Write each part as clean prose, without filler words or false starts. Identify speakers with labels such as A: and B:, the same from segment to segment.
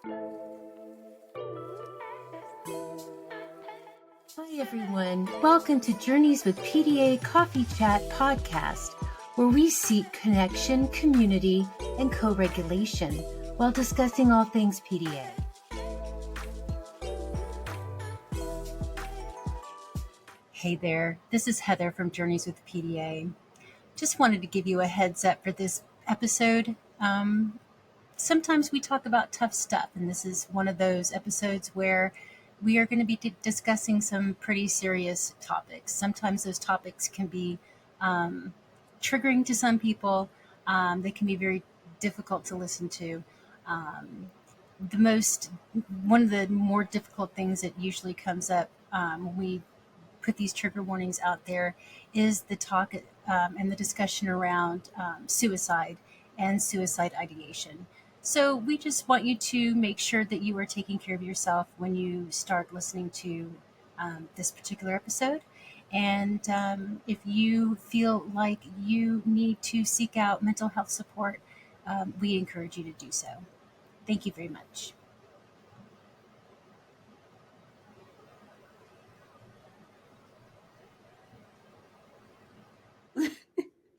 A: Hi, everyone. Welcome to Journeys with PDA Coffee Chat podcast, where we seek connection, community, and co-regulation while discussing all things PDA. Hey there, this is Heather from Journeys with PDA. Just wanted to give you a heads up for this episode. Sometimes we talk about tough stuff, and this is one of those episodes where we are going to be discussing some pretty serious topics. Sometimes those topics can be triggering to some people. They can be very difficult to listen to. One of the more difficult things that usually comes up when we put these trigger warnings out there is the talk and the discussion around suicide and suicide ideation. So we just want you to make sure that you are taking care of yourself when you start listening to this particular episode. And if you feel like you need to seek out mental health support, we encourage you to do so. Thank you very much.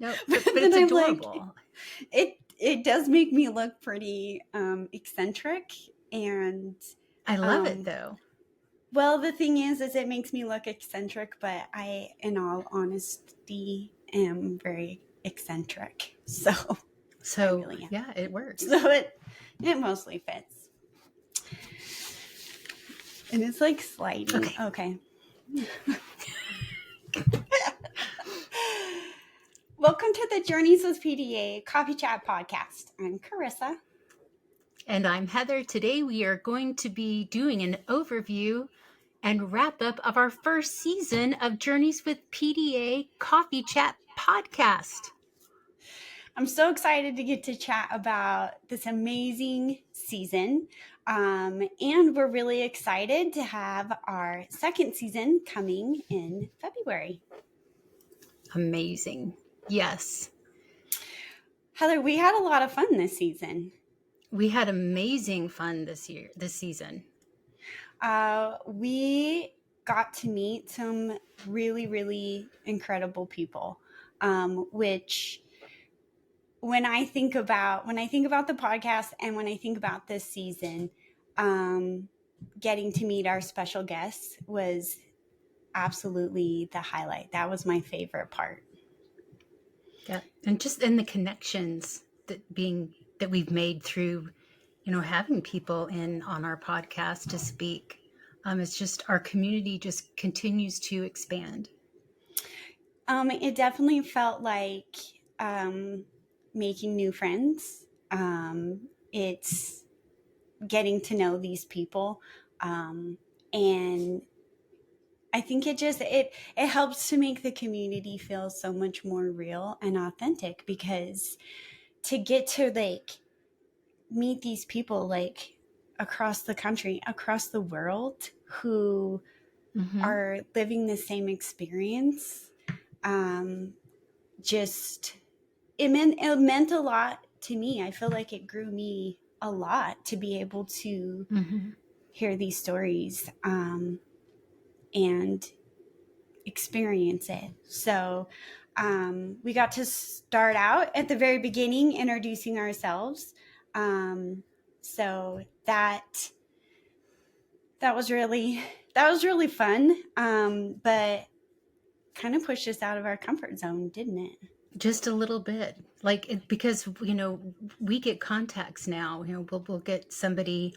A: No, but it's adorable.
B: Like, it does make me look pretty eccentric, and
A: I love it though.
B: Well, the thing is it makes me look eccentric, but I, in all honesty, am very eccentric. So really
A: yeah, it works.
B: So it mostly fits, and it's like sliding. Okay. Welcome to the Journeys with PDA Coffee Chat podcast. I'm Kerissa.
A: And I'm Heather. Today we are going to be doing an overview and wrap up of our first season of Journeys with PDA Coffee Chat podcast.
B: I'm so excited to get to chat about this amazing season. And we're really excited to have our second season coming in February.
A: Amazing. Yes.
B: Heather, we had a lot of fun this season.
A: We had amazing fun this season.
B: We got to meet some really, really incredible people, which when I think about the podcast and when I think about this season, getting to meet our special guests was absolutely the highlight. That was my favorite part.
A: Yeah, and just in the connections that we've made through, having people in on our podcast to speak. It's just our community just continues to expand.
B: It definitely felt like making new friends. It's getting to know these people, and I think it helps to make the community feel so much more real and authentic, because to get to meet these people across the country, across the world, who are living the same experience, it meant a lot to me. I feel like it grew me a lot to be able to hear these stories and experience it. So we got to start out at the very beginning introducing ourselves. So that was really fun, but kind of pushed us out of our comfort zone, didn't it?
A: Just a little bit, because we get contacts now. We'll get somebody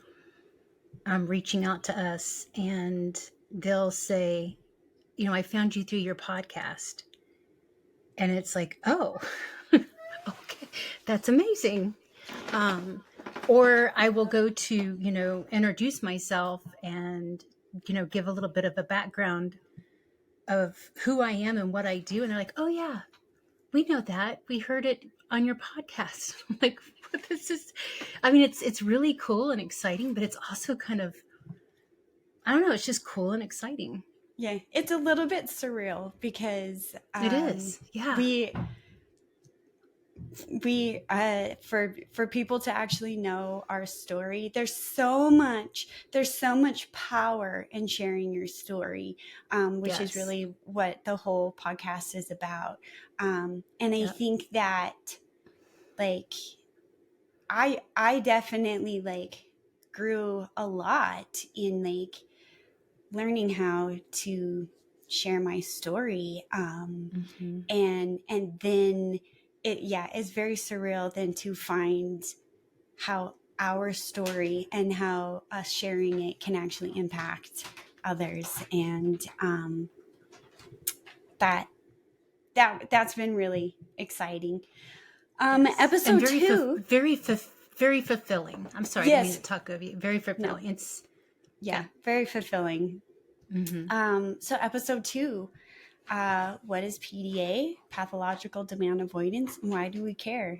A: reaching out to us, and they'll say, I found you through your podcast, and it's like, oh, okay, that's amazing. Or I will go to introduce myself and give a little bit of a background of who I am and what I do, and they're like, oh yeah, we know that. We heard it on your podcast. Like, this is, it's really cool and exciting, but it's also kind of, I don't know, it's just cool and exciting.
B: Yeah, it's a little bit surreal because
A: it is. Yeah.
B: we for people to actually know our story, there's so much power in sharing your story, which is
A: Yes.
B: really what the whole podcast is about. And I
A: Yep.
B: think that, like, I definitely, like, grew a lot in, like, learning how to share my story,
A: Hmm.
B: and then it's very surreal then to find how our story and how us sharing it can actually impact others, and that that's been really exciting.
A: Yes. And
B: Episode 2.
A: very fulfilling. I'm sorry, I didn't mean to
B: Yes.
A: talk over you. Very
B: No.
A: fulfilling. It's
B: Yeah,
A: okay.
B: very fulfilling.
A: Hmm.
B: So episode 2, what is PDA, pathological demand avoidance, and why do we care?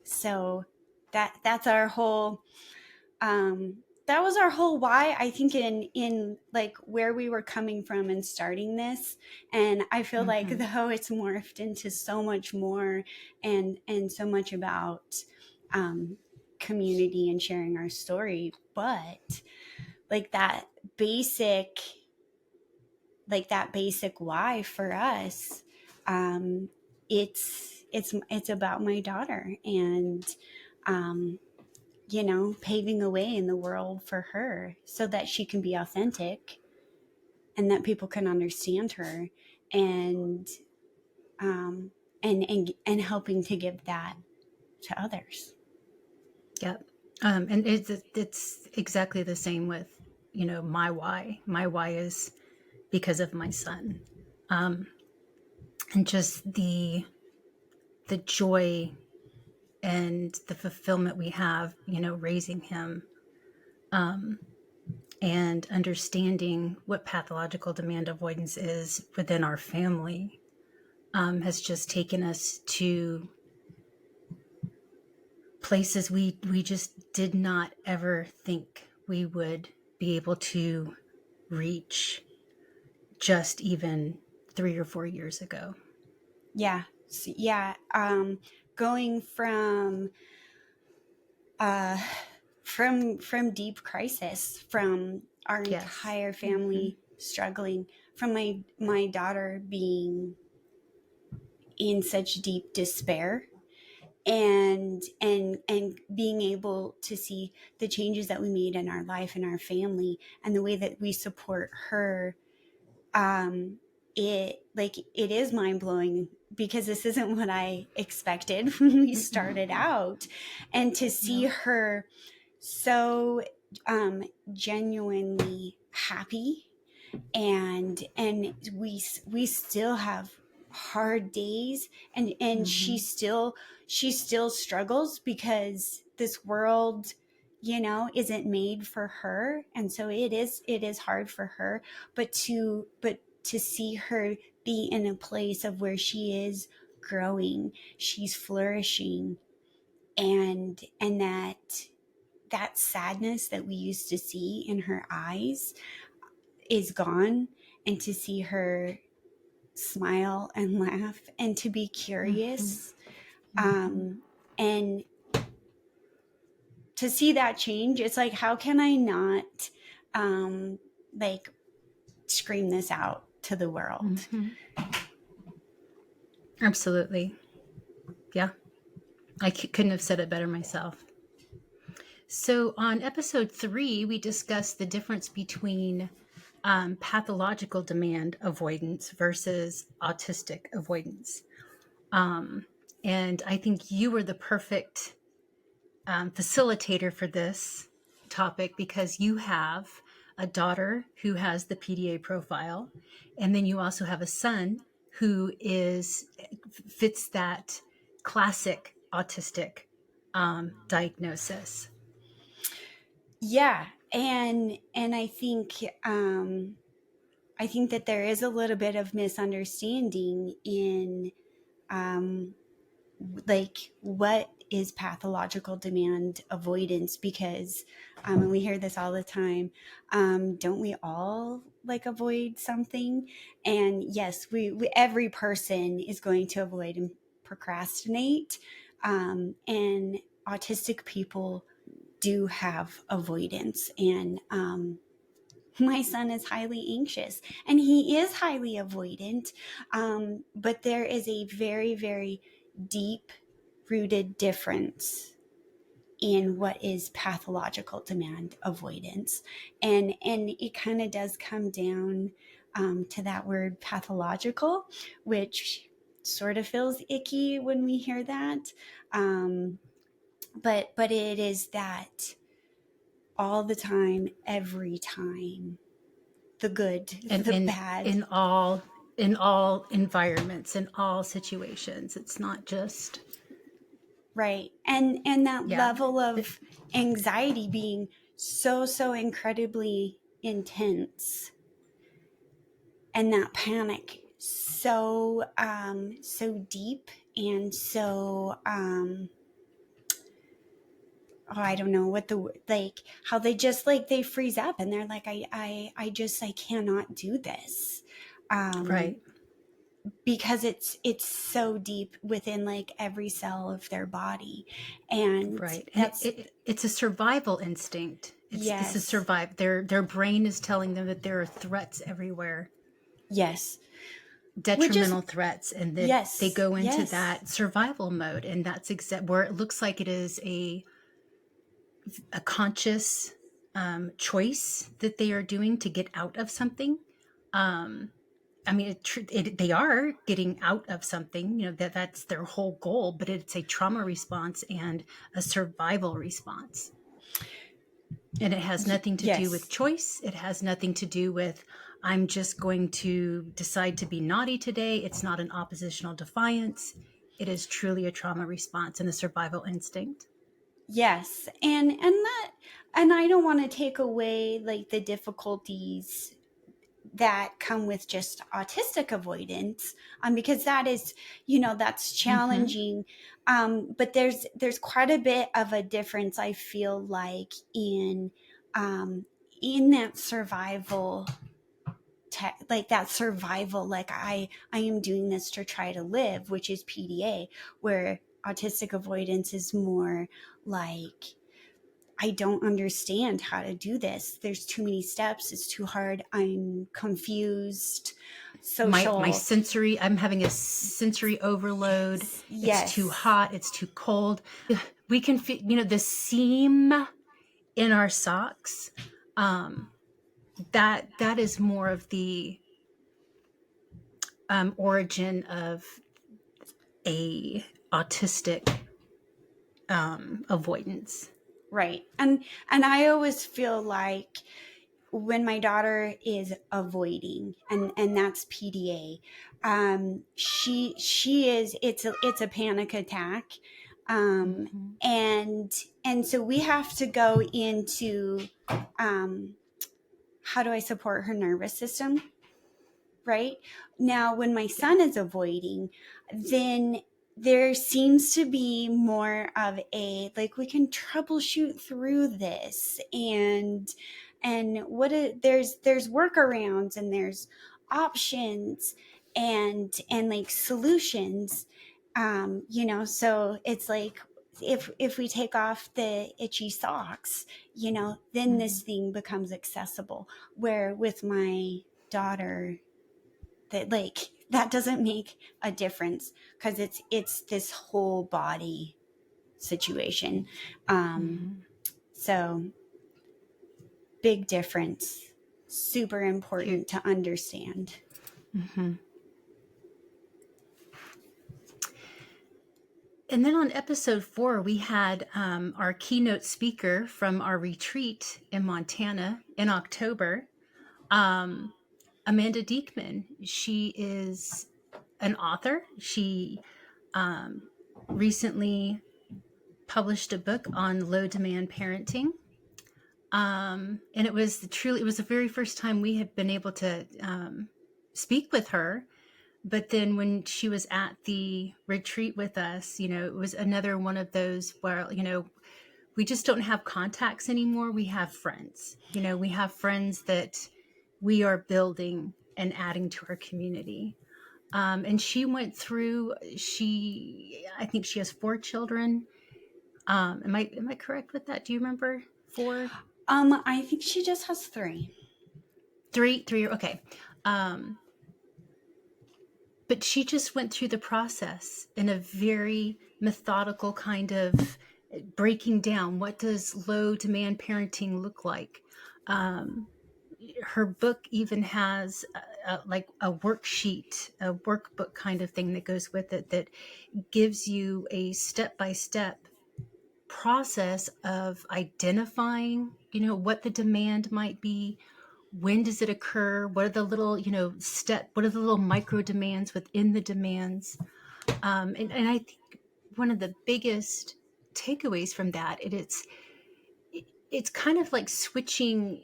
B: So that's our whole, that was our whole why, I think, in like where we were coming from and starting this. And I feel like,
A: Hmm.
B: though, it's morphed into so much more, and so much about, um, community and sharing our story, but like basic that basic why for us, um, it's about my daughter, and, um, paving a way in the world for her so that she can be authentic and that people can understand her, and, um, and helping to give that to others.
A: Yep. And it's exactly the same with, my why. My why is because of my son. Um, and just the joy and the fulfillment we have, raising him, um, and understanding what pathological demand avoidance is within our family, has just taken us to places we just did not ever think we would be able to reach just even 3 or 4 years ago.
B: Yeah. Yeah. Going uh, from deep crisis, from our
A: Yes.
B: entire
A: Hmm.
B: family struggling, from my daughter being in such deep despair, and being able to see the changes that we made in our life and our family and the way that we support her. It is mind-blowing, because this isn't what I expected when we
A: Mm-mm.
B: started out, and to see
A: No.
B: her so, um, genuinely happy, and we still have hard days, and
A: Hmm.
B: she still struggles, because this world, isn't made for her, and so it is hard for her, but to see her be in a place of where she is growing, she's flourishing, and that sadness that we used to see in her eyes is gone, and to see her smile and laugh and to be
A: Hmm.
B: curious,
A: Hmm.
B: and to see that change, it's like, how can I not, um, like, scream this out to the world?
A: Hmm. Absolutely. Yeah. I couldn't have said it better myself. So, on episode 3, we discussed the difference between pathological demand avoidance versus autistic avoidance. Um, and I think you were the perfect facilitator for this topic, because you have a daughter who has the PDA profile, and then you also have a son who fits that classic autistic diagnosis.
B: Yeah, and I think that there is a little bit of misunderstanding in, um, like, what is pathological demand avoidance, because, and we hear this all the time, don't we all, like, avoid something? And yes, we every person is going to avoid procrastinate. And autistic people do have avoidance. And my son is highly anxious and he is highly avoidant. But there is a very, very deep rooted difference in what is pathological demand avoidance. And it kind of does come down to that word pathological, which sort of feels icky when we hear that. But it is that all the time, every time, the good,
A: And
B: the bad.
A: in all environments, in all situations. It's not just
B: Right. And that
A: yeah.
B: level of anxiety being so incredibly intense, and that panic so deep and so I don't know what the like how they just like they freeze up and they're like I cannot do this.
A: Right.
B: Because it's so deep within like every cell of their body. And
A: Right. And
B: that's
A: it's a survival instinct. It's a
B: yes.
A: survive. Their brain is telling them that there are threats everywhere,
B: Yes. Which is
A: detrimental threats, and that they
B: yes.
A: go into
B: Yes.
A: that survival mode. And that's where it looks like it is a conscious choice that they are doing to get out of something. I mean, they are getting out of something, that's their whole goal, but it's a trauma response and a survival response. And it has nothing to do with
B: Yes.
A: choice. It has nothing to do with, I'm just going to decide to be naughty today. It's not an oppositional defiance. It is truly a trauma response and a survival instinct.
B: Yes. And I don't want to take away like the difficulties that come with just autistic avoidance, because that is, that's
A: Mm-hmm.
B: challenging. But there's quite a bit of a difference, I feel like, in that survival, like that survival, like I am doing this to try to live, which is PDA, where autistic avoidance is more like, I don't understand how to do this. There's too many steps. It's too hard. I'm confused.
A: My
B: Social.
A: sensory, I'm having a sensory overload. It's too
B: Yes.
A: hot. It's too cold. We can feel, the seam in our socks. That is more of the origin of a autistic avoidance.
B: Right. And I always feel like when my daughter is avoiding, and that's PDA, she is, it's a panic attack. Um
A: Mm-hmm.
B: and so we have to go into, how do I support her nervous system? Right now, when my
A: Yeah.
B: son is avoiding, then there seems to be more of a like, we can troubleshoot through this, and there's workarounds, and there's options, and like solutions. So it's like, if we take off the itchy socks, then
A: Mm-hmm.
B: this thing becomes accessible. Where with my daughter, that like that doesn't make a difference, because it's this whole body situation. um
A: Mm-hmm.
B: so big difference, super
A: You,
B: important to understand.
A: mm-hmm. And then on episode 4, we had our keynote speaker from our retreat in Montana in October, um, Amanda Diekman. She is an author. She recently published a book on low demand parenting. And it was the very first time we had been able to speak with her. But then when she was at the retreat with us, it was another one of those where, we just don't have contacts anymore. We have friends, we have friends that we are building and adding to our community. And she went through, I think she has 4 children. Am I correct with that? Do you remember 4?
B: I think she just has 3.
A: 3, okay. But she just went through the process in a very methodical kind of breaking down, what does low demand parenting look like. Her book even has like a worksheet, a workbook kind of thing that goes with it, that gives you a step-by-step process of identifying, what the demand might be, when does it occur, what are the little, what are the little micro demands within the demands. And I think one of the biggest takeaways from that, it's kind of like switching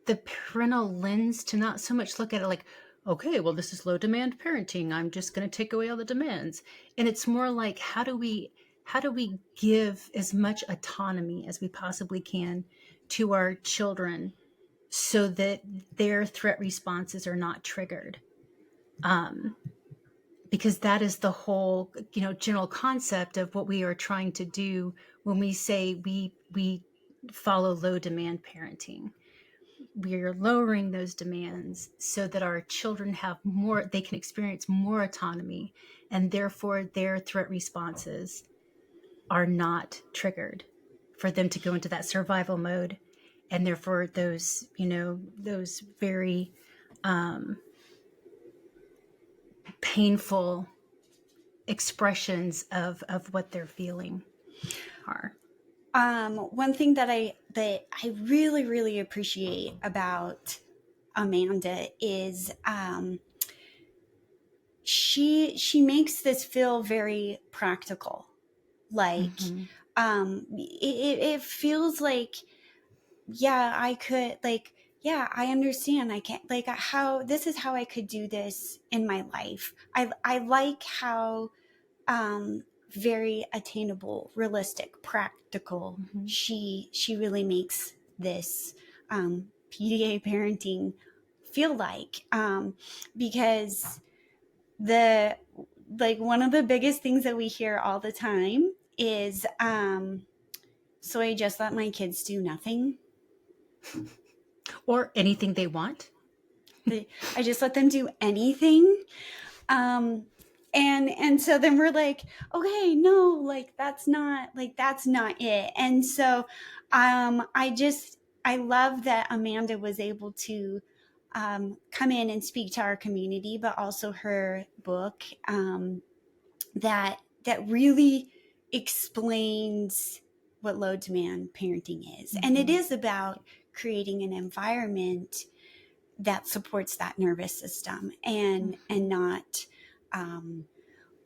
A: the parental lens to not so much look at it like, okay, well, this is low demand parenting, I'm just going to take away all the demands. And it's more like, how do we give as much autonomy as we possibly can to our children so that their threat responses are not triggered. Because that is the whole, general concept of what we are trying to do when we say we follow low demand parenting. We are lowering those demands so that our children they can experience more autonomy, and therefore their threat responses are not triggered for them to go into that survival mode. And therefore those very painful expressions of what they're feeling are.
B: One thing that I really, really appreciate about Amanda is she makes this feel very practical. Like it feels like, yeah, I could, like, yeah, I understand. I can't, like, how this is how I could do this in my life. I like how very attainable, realistic, practical she really makes this PDA parenting feel like, because the like one of the biggest things that we hear all the time is so I just let my kids do nothing,
A: or anything they want.
B: I just let them do anything. And so then we're like, okay, no, like that's not it. And so I love that Amanda was able to come in and speak to our community, but also her book that really explains what low demand parenting is. And it is about creating an environment that supports that nervous system, and not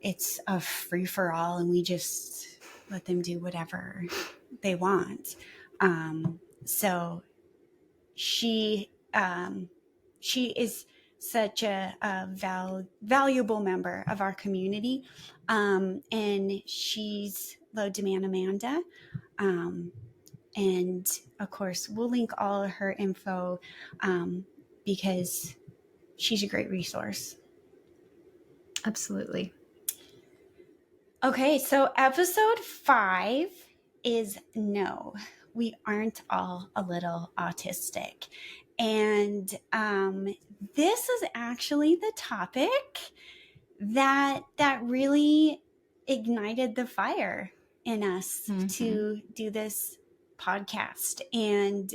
B: it's a free for all and we just let them do whatever they want. So she is such a valuable member of our community, and she's Low Demand Amanda. And of course, we'll link all of her info because she's a great resource.
A: Absolutely.
B: Okay, so episode 5 is No, We Aren't All a Little Autistic. And this is actually the topic that really ignited the fire in us to do this podcast. And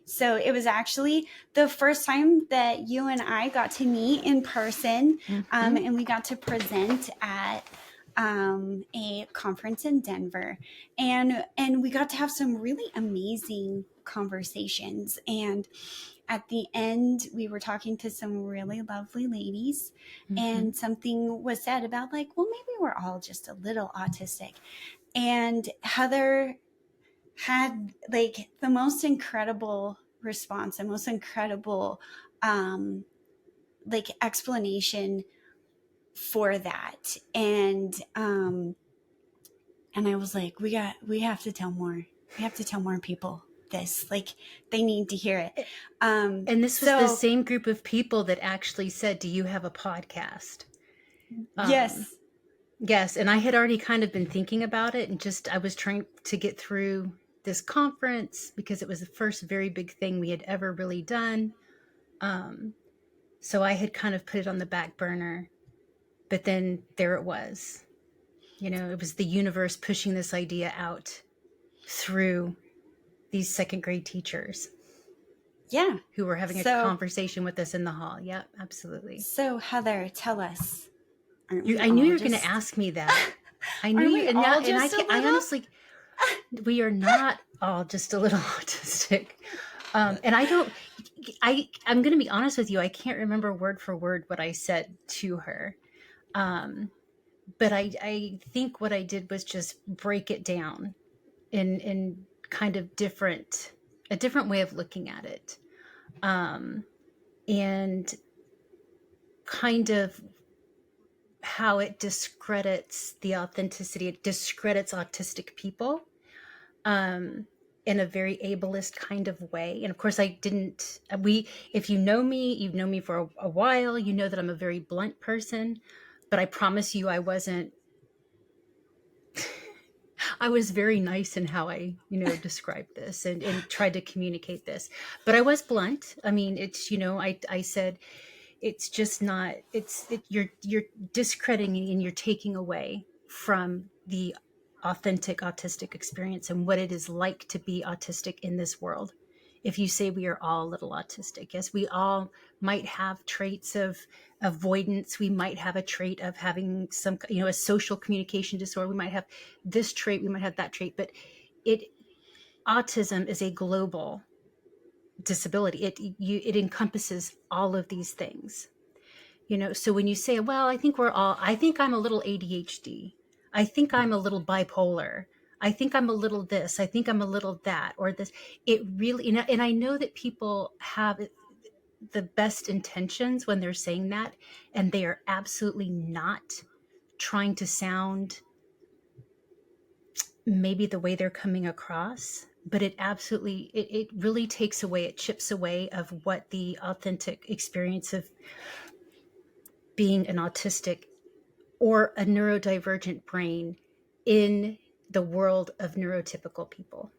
B: so it was actually the first time that you and I got to meet in person, and we got to present at a conference in Denver, and we got to have some really amazing conversations. And at the end, we were talking to some really lovely ladies, and something was said about, like, well, maybe we're all just a little autistic. And Heather had like the most incredible response, the most incredible like explanation for that. And I was like, we have to tell more people this. Like, they need to hear it.
A: And this was the
B: So
A: same group of people that actually said, do you have a podcast?
B: yes.
A: Yes, and I had already kind of been thinking about it, and just I was trying to get through this conference because it was the first very big thing we had ever really done. So I had kind of put it on the back burner, but then there it was. It was the universe pushing this idea out through these second grade teachers.
B: Yeah.
A: Who were having a conversation with us in the hall. Yeah, absolutely.
B: So Heather, tell us.
A: I knew you were going to ask me that. I knew you, and now, and I honestly, we are not all just a little autistic. And I'm going to be honest with you. I can't remember word for word what I said to her. But I think what I did was just break it down in kind of a different way of looking at it. And kind of how it discredits the authenticity. It discredits autistic people in a very ableist kind of way. And of course, if you know me, you've known me for a while, you know that I'm a very blunt person, but I promise you I wasn't. I was very nice in how I, described this and tried to communicate this, but I was blunt. I mean, it's, I said, it's just not, you're discrediting and you're taking away from the authentic autistic experience and what it is like to be autistic in this world. If you say we are all a little autistic, yes, we all might have traits of avoidance. We might have a trait of having some, a social communication disorder. We might have this trait, we might have that trait, but autism is a global disability. It encompasses all of these things. So when you say, well, I think I'm a little ADHD. I think I'm a little bipolar. I think I'm a little this. I think I'm a little that, or this. It really, and I know that people have the best intentions when they're saying that, and they are absolutely not trying to sound maybe the way they're coming across, but it really takes away, it chips away of what the authentic experience of being an autistic or a neurodivergent brain in the world of neurotypical people.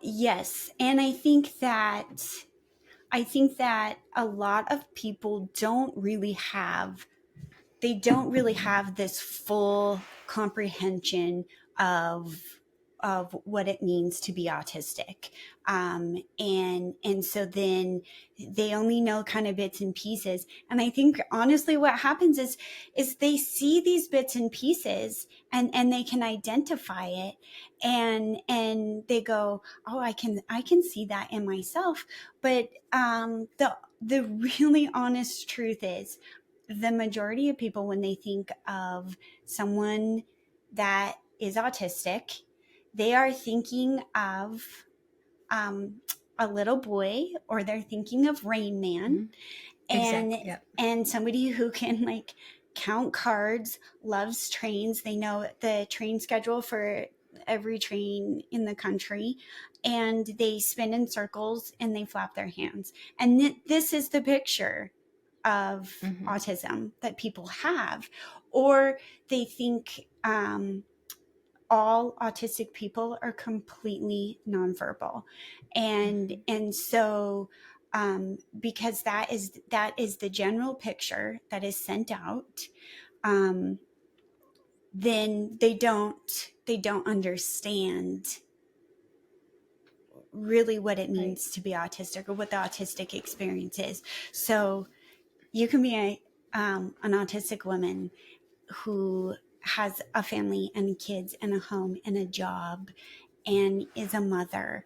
B: Yes. And I think that a lot of people don't really have this full comprehension of what it means to be autistic. And so then they only know kind of bits and pieces. And I think honestly what happens is they see these bits and pieces and they can identify it and they go, oh, I can see that in myself. But the really honest truth is the majority of people, when they think of someone that is autistic, they are thinking of a little boy, or they're thinking of Rain Man, and
A: exactly. Yep.
B: and somebody who can like count cards, loves trains. They know the train schedule for every train in the country, and they spin in circles and they flap their hands. And this is the picture of autism that people have. Or they think all autistic people are completely nonverbal, and so because that is the general picture that is sent out, then they don't understand really what it means to be autistic or what the autistic experience is. So you can be an autistic woman who has a family and kids and a home and a job and is a mother,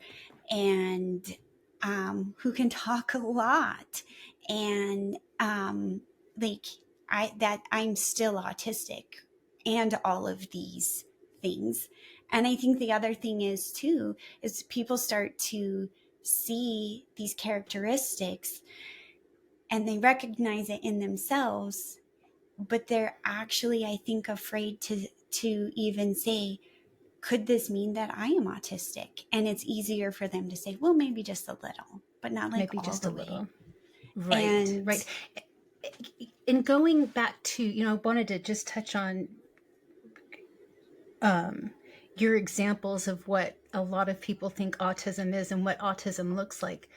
B: and who can talk a lot, and I'm still autistic and all of these things. And I think the other thing is too, is people start to see these characteristics and they recognize it in themselves, but they're actually, I think, afraid to even say, could this mean that I am autistic? And it's easier for them to say, well, maybe just a little, but not like
A: Maybe
B: all
A: just
B: the
A: a
B: way.
A: little. Right,
B: And
A: right. And going back to, I wanted to just touch on your examples of what a lot of people think autism is and what autism looks like.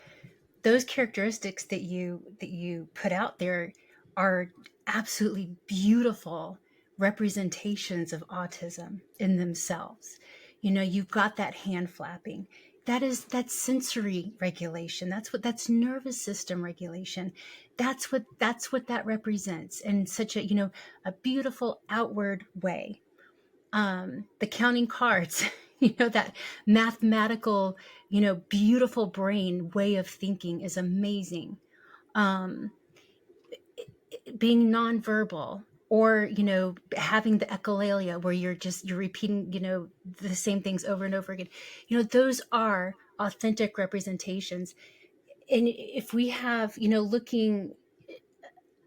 A: Those characteristics that you put out there are absolutely beautiful representations of autism in themselves. You've got that hand flapping. That's sensory regulation. That's nervous system regulation. That's what that represents in such a beautiful outward way. The counting cards, that mathematical, beautiful brain way of thinking is amazing. Um, Being nonverbal, or having the echolalia where you're repeating the same things over and over again. Those are authentic representations. And if we have looking,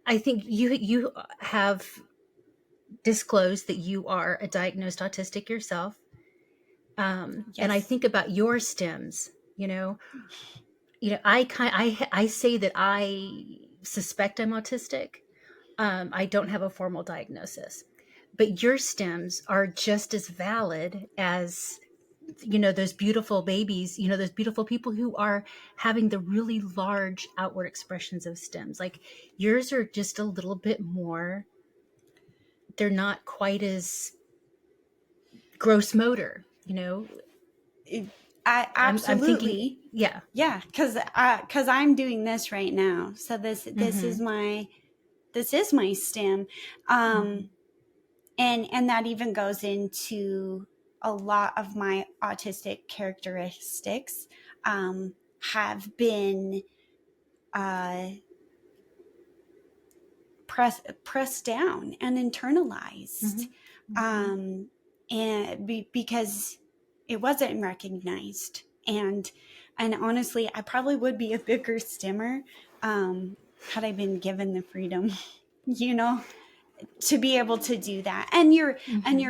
A: I think you have disclosed that you are a diagnosed autistic yourself. And I
B: yes,
A: think about your stems, I say that I suspect I'm autistic. I don't have a formal diagnosis, but your stems are just as valid as those beautiful babies, those beautiful people who are having the really large outward expressions of stems. Like, yours are just a little bit more, they're not quite as gross motor.
B: I
A: I'm thinking,
B: absolutely.
A: yeah.
B: Yeah, because I'm doing this right now. So this
A: Mm-hmm.
B: is my stem.
A: Mm-hmm.
B: And that even goes into a lot of my autistic characteristics, have been uh, pressed down and
A: Mm-hmm.
B: internalized,
A: Mm-hmm.
B: because it wasn't recognized. And honestly, I probably would be a bigger stimmer, had I been given the freedom, you know, to be able to do that. And you're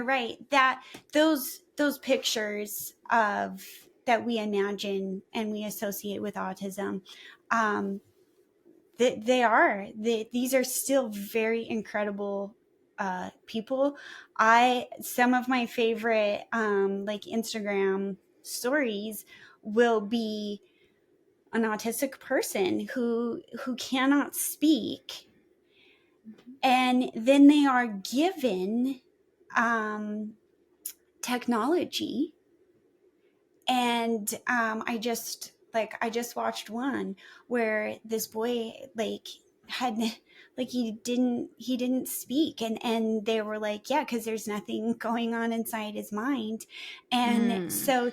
B: right that those pictures of that we imagine and we associate with autism, um, these are still very incredible people. Some of my favorite like Instagram stories will be an autistic person who cannot speak, and then they are given um, technology. And I just watched one where this boy had he didn't speak, and they were like, yeah, because there's nothing going on inside his mind. And
A: Mm.
B: so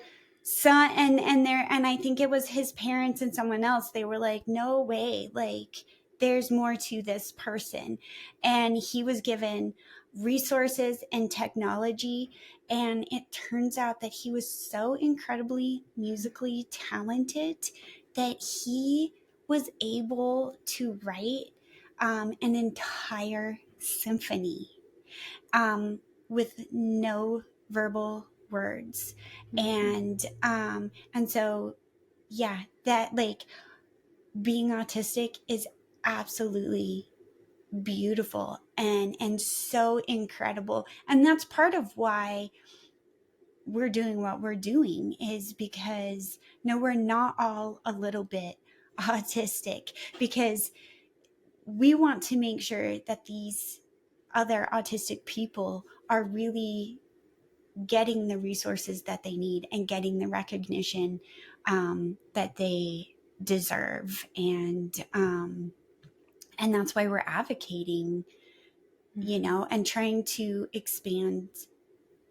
B: and I think it was his parents and someone else, they were like, no way, like there's more to this person. And he was given resources and technology, and it turns out that he was so incredibly musically talented that he was able to write an entire symphony, with no verbal words.
A: Mhm.
B: And so, yeah, that like being autistic is absolutely beautiful and so incredible. And that's part of why we're doing what we're doing, is because no, we're not all a little bit autistic, because we want to make sure that these other autistic people are really getting the resources that they need and getting the recognition that they deserve. And that's why we're advocating,
A: Mhm.
B: and trying to expand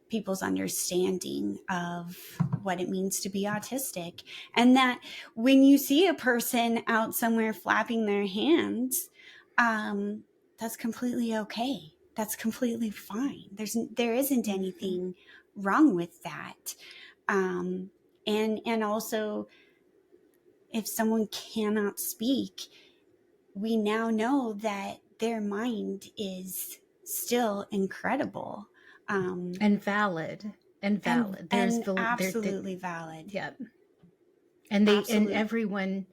B: people's understanding of what it means to be autistic. And that when you see a person out somewhere flapping their hands, um, that's completely okay. That's completely fine. There isn't
A: Mhm.
B: anything wrong with that. And also, if someone cannot speak, we now know that their mind is still incredible. Um,
A: And valid. and valid.
B: And absolutely valid.
A: Yeah. And
B: Absolutely.
A: everyone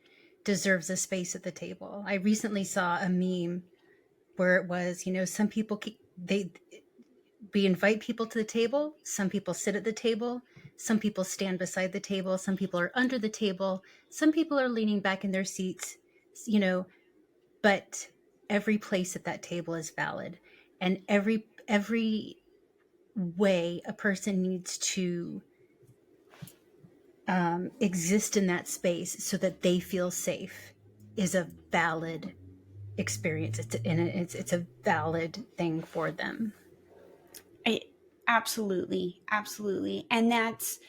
A: deserves a space at the table. I recently saw a meme where it was, some people we invite people to the table. Some people sit at the table. Some people stand beside the table. Some people are under the table. Some people are leaning back in their seats, but every place at that table is valid. And every way a person needs to exist in that space so that they feel safe is a valid experience. It's a valid thing for them.
B: Absolutely. And that's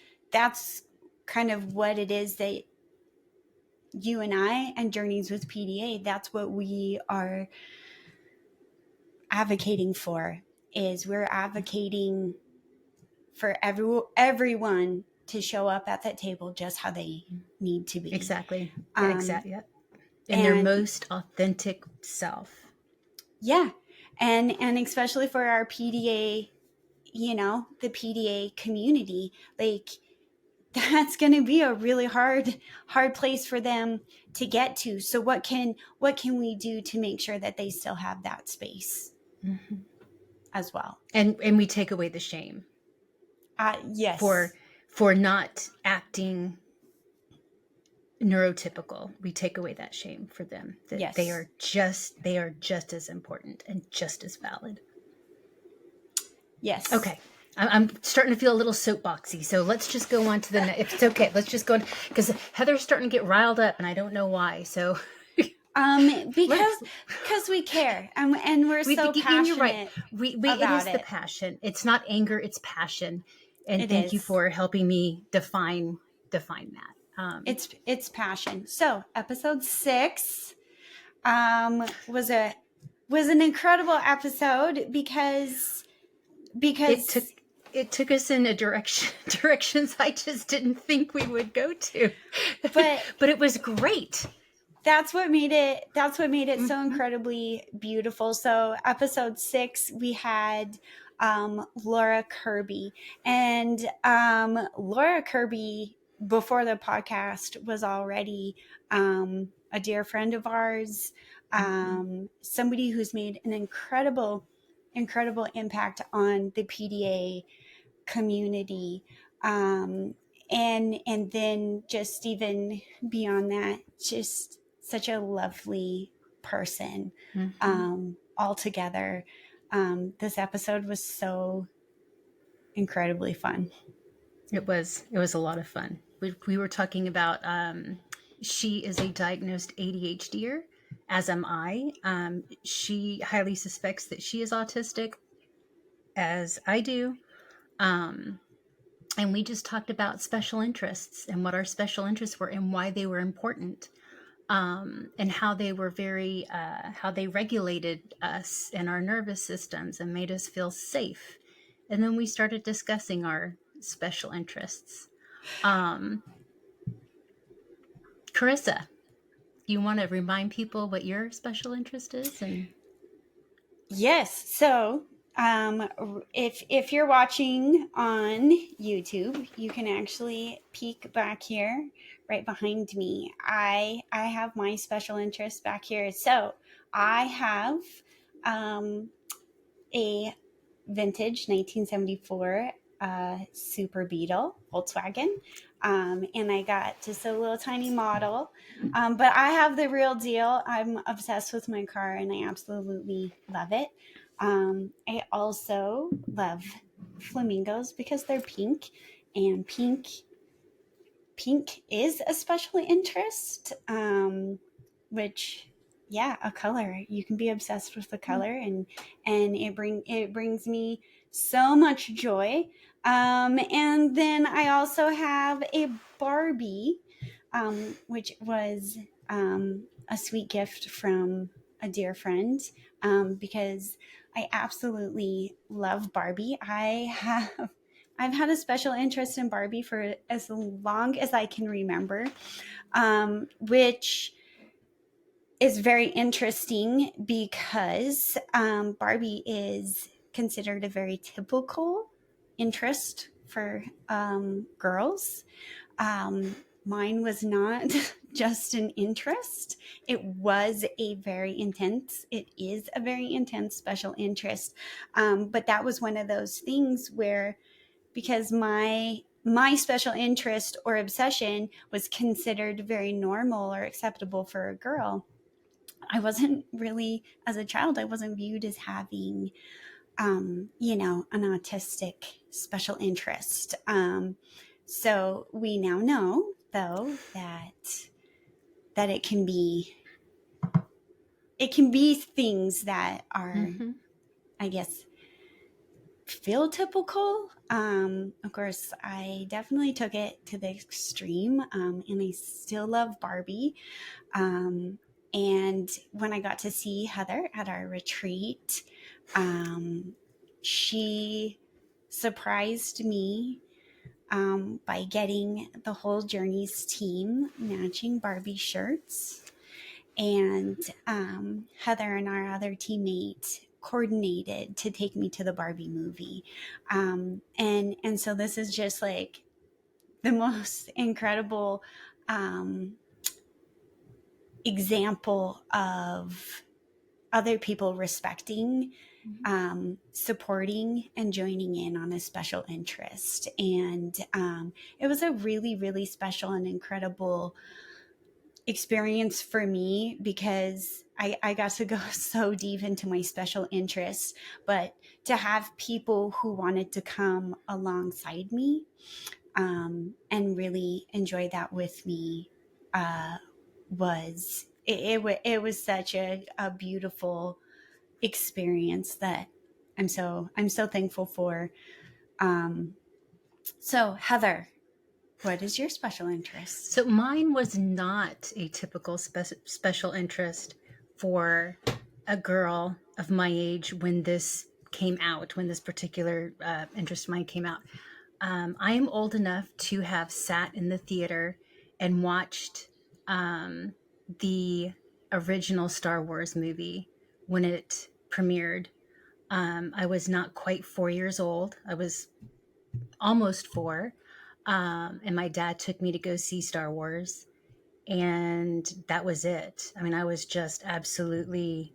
B: kind of what it is that you and I and Journeys with PDA, that's what we are advocating for. Is we're advocating for everyone to show up at that table just how they need to be.
A: Exactly. Exactly. In their most authentic self.
B: Yeah. And especially for our PDA, the PDA community, like that's going to be a really hard place for them to get to. So what can we do to make sure that they still have that space as well?
A: And we take away the shame.
B: Yes.
A: For not acting neurotypical. We take away that shame for them. That
B: yes.
A: They are just as important and just as valid.
B: Yes.
A: Okay. I'm starting to feel a little soapboxy, so let's just go on to the next. If it's okay, let's just go on, because Heather's starting to get riled up, and I don't know why. So,
B: because we care, and we're so passionate. You're right.
A: It is the passion. It's not anger; it's passion. And thank you for helping me define that.
B: It's passion. So, episode 6 was an incredible episode because
A: it took us in a directions I just didn't think we would go to. But it was great.
B: That's what made it so incredibly beautiful. So episode 6, we had Laura Kerby. And Laura Kerby, before the podcast, was already a dear friend of ours, somebody who's made an incredible impact on the PDA community. And then just even beyond that, just such a lovely person altogether. This episode was so incredibly fun.
A: It was a lot of fun. We were talking about she is a diagnosed ADHDer, as am I. She highly suspects that she is autistic, as I do. And we just talked about special interests and what our special interests were and why they were important. And how they were how they regulated us and our nervous systems and made us feel safe. And then we started discussing our special interests. Kerissa, you want to remind people what your special interest is?
B: Yes. So if you're watching on YouTube, you can actually peek back here right behind me. I have my special interest back here. So I have a vintage 1974 Super Beetle Volkswagen. And I got just a little tiny model. But I have the real deal. I'm obsessed with my car and I absolutely love it. I also love flamingos because they're pink, and pink is a special interest, which, yeah, a color. You can be obsessed with the color, and it brings me so much joy. And then I also have a Barbie, which was a sweet gift from a dear friend, because I absolutely love Barbie. I've had a special interest in Barbie for as long as I can remember, which is very interesting because Barbie is considered a very typical interest for girls. Mine was not just an interest. It is a very intense special interest. But that was one of those things where, because my special interest or obsession was considered very normal or acceptable for a girl, I wasn't really, as a child, I wasn't viewed as having, an autistic special interest. So we now know, though, that it can be things that are, I guess, feel typical. Of course, I definitely took it to the extreme, and I still love Barbie. And when I got to see Heather at our retreat, she surprised me by getting the whole Journeys team matching Barbie shirts. And Heather and our other teammate coordinated to take me to the Barbie movie. And so this is just like the most incredible example of other people respecting, supporting, and joining in on a special interest. And it was a really, really special and incredible experience for me, because I got to go so deep into my special interests, but to have people who wanted to come alongside me and really enjoy that with me was it was such a beautiful experience that I'm so thankful for. So Heather, what is your special interest?
A: So mine was not a typical special interest for a girl of my age when this came out, when this particular interest of mine came out. I am old enough to have sat in the theater and watched the original Star Wars movie when it premiered. I was not quite 4 years old. I was almost four. And my dad took me to go see Star Wars. And that was it. I mean, I was just absolutely,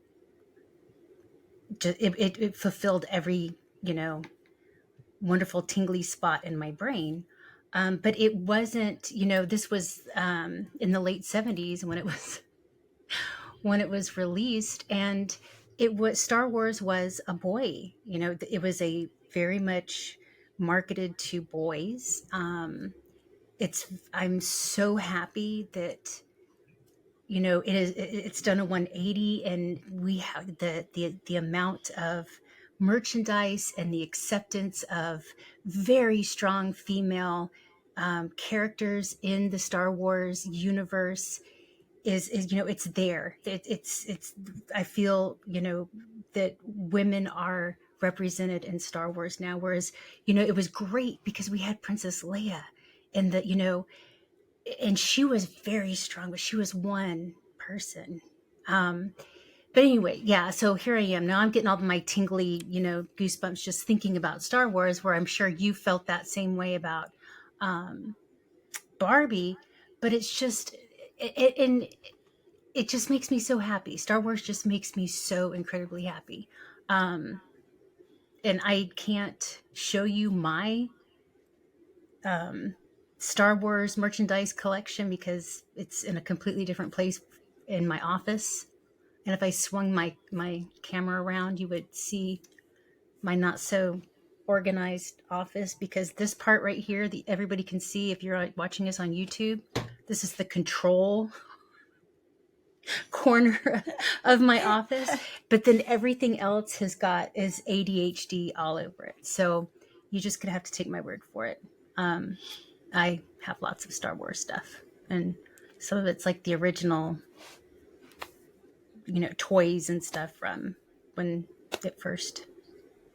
A: it fulfilled every, wonderful tingly spot in my brain. But it wasn't, this was in the late 70s when it was released, and Star Wars was a boy, it was a very much marketed to boys. I'm so happy that it's done a 180, and we have the amount of merchandise and the acceptance of very strong female characters in the Star Wars universe is it's there. It's I feel that women are represented in Star Wars now, whereas it was great because we had Princess Leia, and and she was very strong, but she was one person. But anyway, yeah, so here I am. Now I'm getting all my tingly, goosebumps just thinking about Star Wars, where I'm sure you felt that same way about Barbie, but it's just, and it just makes me so happy. Star Wars just makes me so incredibly happy. And I can't show you my Star Wars merchandise collection because it's in a completely different place in my office. And if I swung my camera around, you would see my not so organized office, because this part right here, everybody can see if you're watching us on YouTube. This is the control corner of my office, but then everything else is ADHD all over it. So you just gonna have to take my word for it. I have lots of Star Wars stuff, and some of it's like the original, toys and stuff from when it first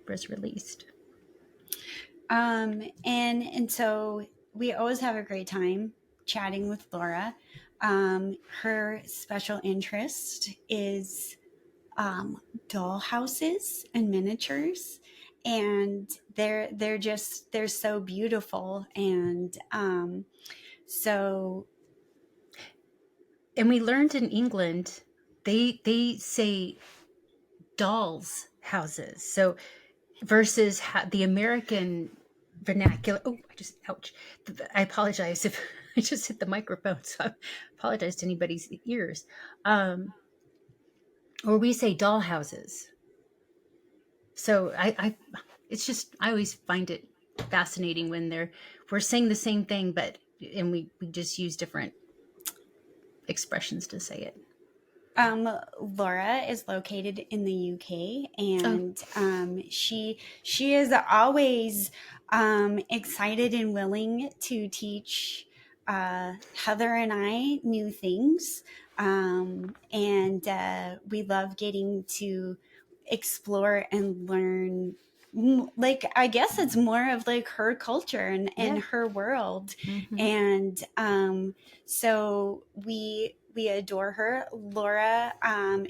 A: was released.
B: And so we always have a great time chatting with Laura. Her special interest is doll houses and miniatures. And they're so beautiful. And so
A: And we learned in England, they say dolls houses. So versus the American vernacular. Oh, ouch. I apologize if I just hit the microphone. So I apologize to anybody's ears. Or we say doll houses. So it's just, I always find it fascinating when we're saying the same thing, and we just use different expressions to say it.
B: Laura is located in the UK,
A: Oh,
B: and she is always excited and willing to teach Heather and I new things, and we love getting to explore and learn. Like, I guess it's more of like her culture and
A: yeah.
B: her world,
A: Mm-hmm.
B: and so we adore her. Laura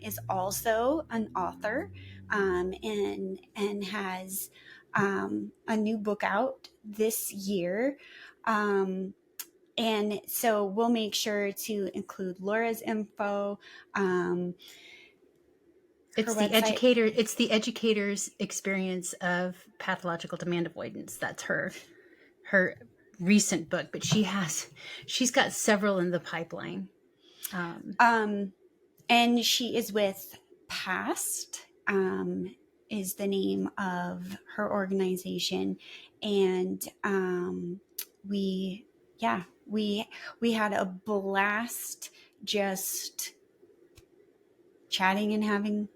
B: is also an author, and has a new book out this year. And so we'll make sure to include Laura's info. Her website.
A: It's the educator's experience of pathological demand avoidance. That's her recent book, but she's got several in the pipeline.
B: And she is with Past, is the name of her organization. And we had a blast just chatting and having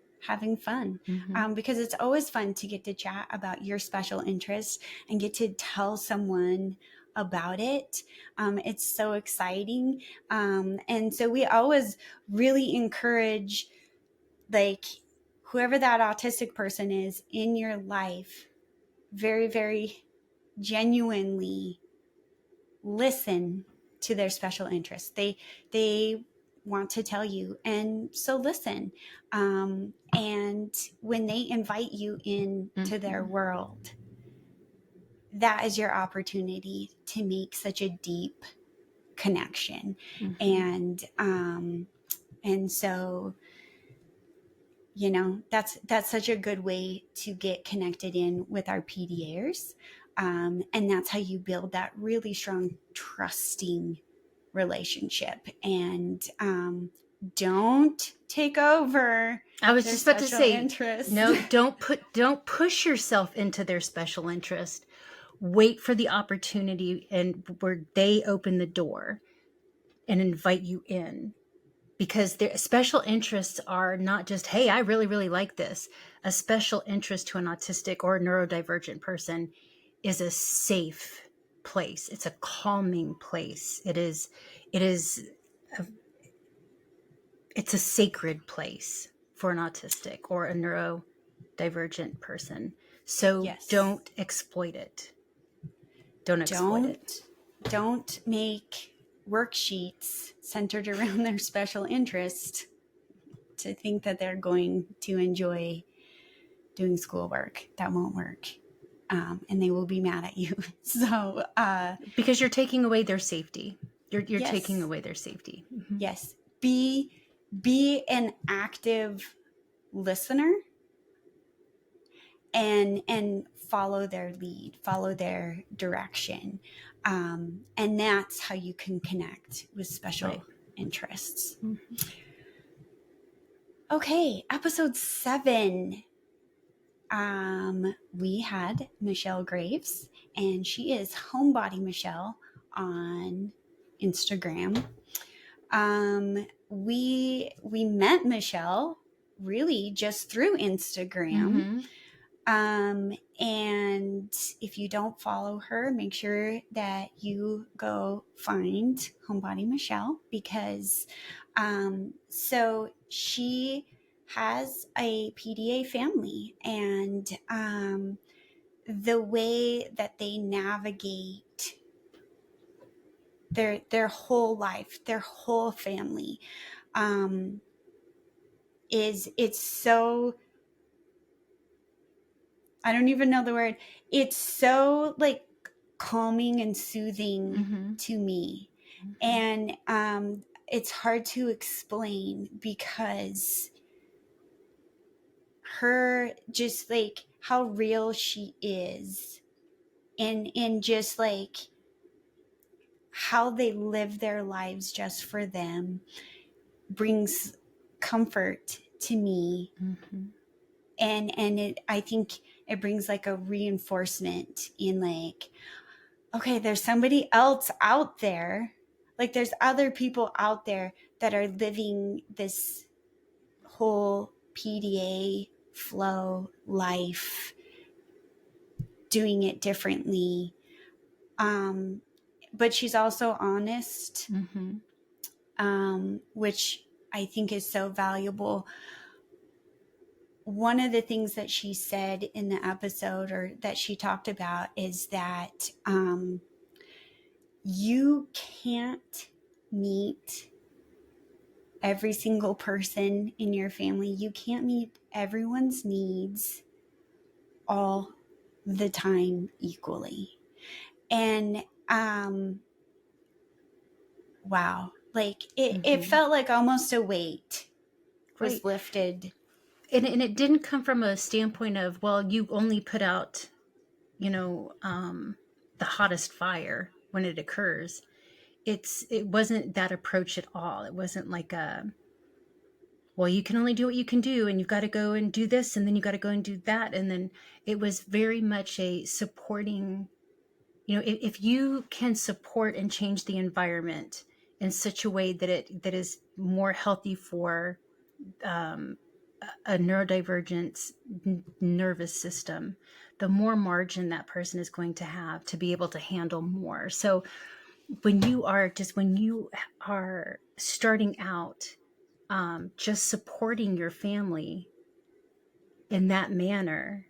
B: fun,
A: Mm-hmm.
B: because it's always fun to get to chat about your special interest and get to tell someone about it. It's so exciting. And so we always really encourage, like, whoever that autistic person is in your life, very, very genuinely listen to their special interests. They want to tell you, and so listen. And when they invite you into their
A: Mm-hmm.
B: world, that is your opportunity to make such a deep connection.
A: Mm-hmm.
B: And so, that's such a good way to get connected in with our PDAers. And that's how you build that really strong, trusting relationship. And don't take over
A: I was
B: their
A: just about to
B: special
A: say,
B: interests.
A: no, don't push yourself into their special interest. Wait for the opportunity and where they open the door and invite you in, because their special interests are not just, hey, I really, really like this. A special interest to an autistic or neurodivergent person is a safe place. It's a calming place. It's a sacred place for an autistic or a neurodivergent person. So
B: Yes.
A: don't exploit it. Don't exploit it.
B: Don't make worksheets centered around their special interest to think that they're going to enjoy doing schoolwork. That won't work. And they will be mad at you. So,
A: Because you're taking away their safety. You're taking
B: yes,
A: away their safety. Mm-hmm.
B: yes. Be an active listener, and follow their lead, follow their direction. And that's how you can connect with
A: Right.
B: special interests.
A: Mm-hmm.
B: Okay, episode 7. We had Michelle Graves, and she is Homebody Michelle on Instagram. We met Michelle really just through Instagram.
A: Mm-hmm.
B: And if you don't follow her, make sure that you go find Homebody Michelle, because so she has a PDA family, and the way that they navigate their whole life, their whole family, it's so I don't even know the word. It's so like calming and soothing
A: Mm-hmm.
B: to me.
A: Mm-hmm.
B: And it's hard to explain because her just like how real she is and just like how they live their lives just for them brings comfort to me.
A: Mm-hmm.
B: And it, I think it brings like a reinforcement in like, okay, there's somebody else out there, like there's other people out there that are living this whole PDA flow life, doing it differently. But she's also honest,
A: Mm-hmm.
B: which I think is so valuable. One of the things that she said in the episode, or that she talked about, is that you can't meet every single person in your family. You can't meet everyone's needs all the time equally. And wow, like it
A: Mm-hmm.
B: felt like almost a weight was
A: Right.
B: lifted.
A: And it didn't come from a standpoint of, well, you only put out, you know, the hottest fire when it occurs. It wasn't that approach at all. It wasn't like a, well, you can only do what you can do, and you've got to go and do this, and then you got to go and do that. And then it was very much a supporting, you know, if you can support and change the environment in such a way that is more healthy for a neurodivergent nervous system, the more margin that person is going to have to be able to handle more. So when you are starting out, just supporting your family in that manner,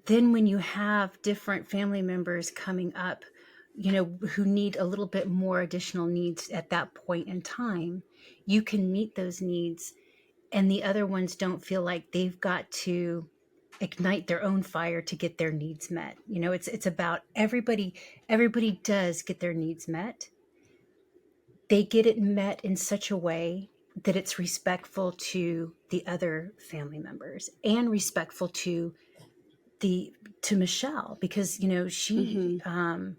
A: then when you have different family members coming up, you know, who need a little bit more additional needs at that point in time, you can meet those needs, and the other ones don't feel like they've got to ignite their own fire to get their needs met. You know, it's about everybody does get their needs met. They get it met in such a way that it's respectful to the other family members and respectful the to Michelle, because you know
B: Mm-hmm.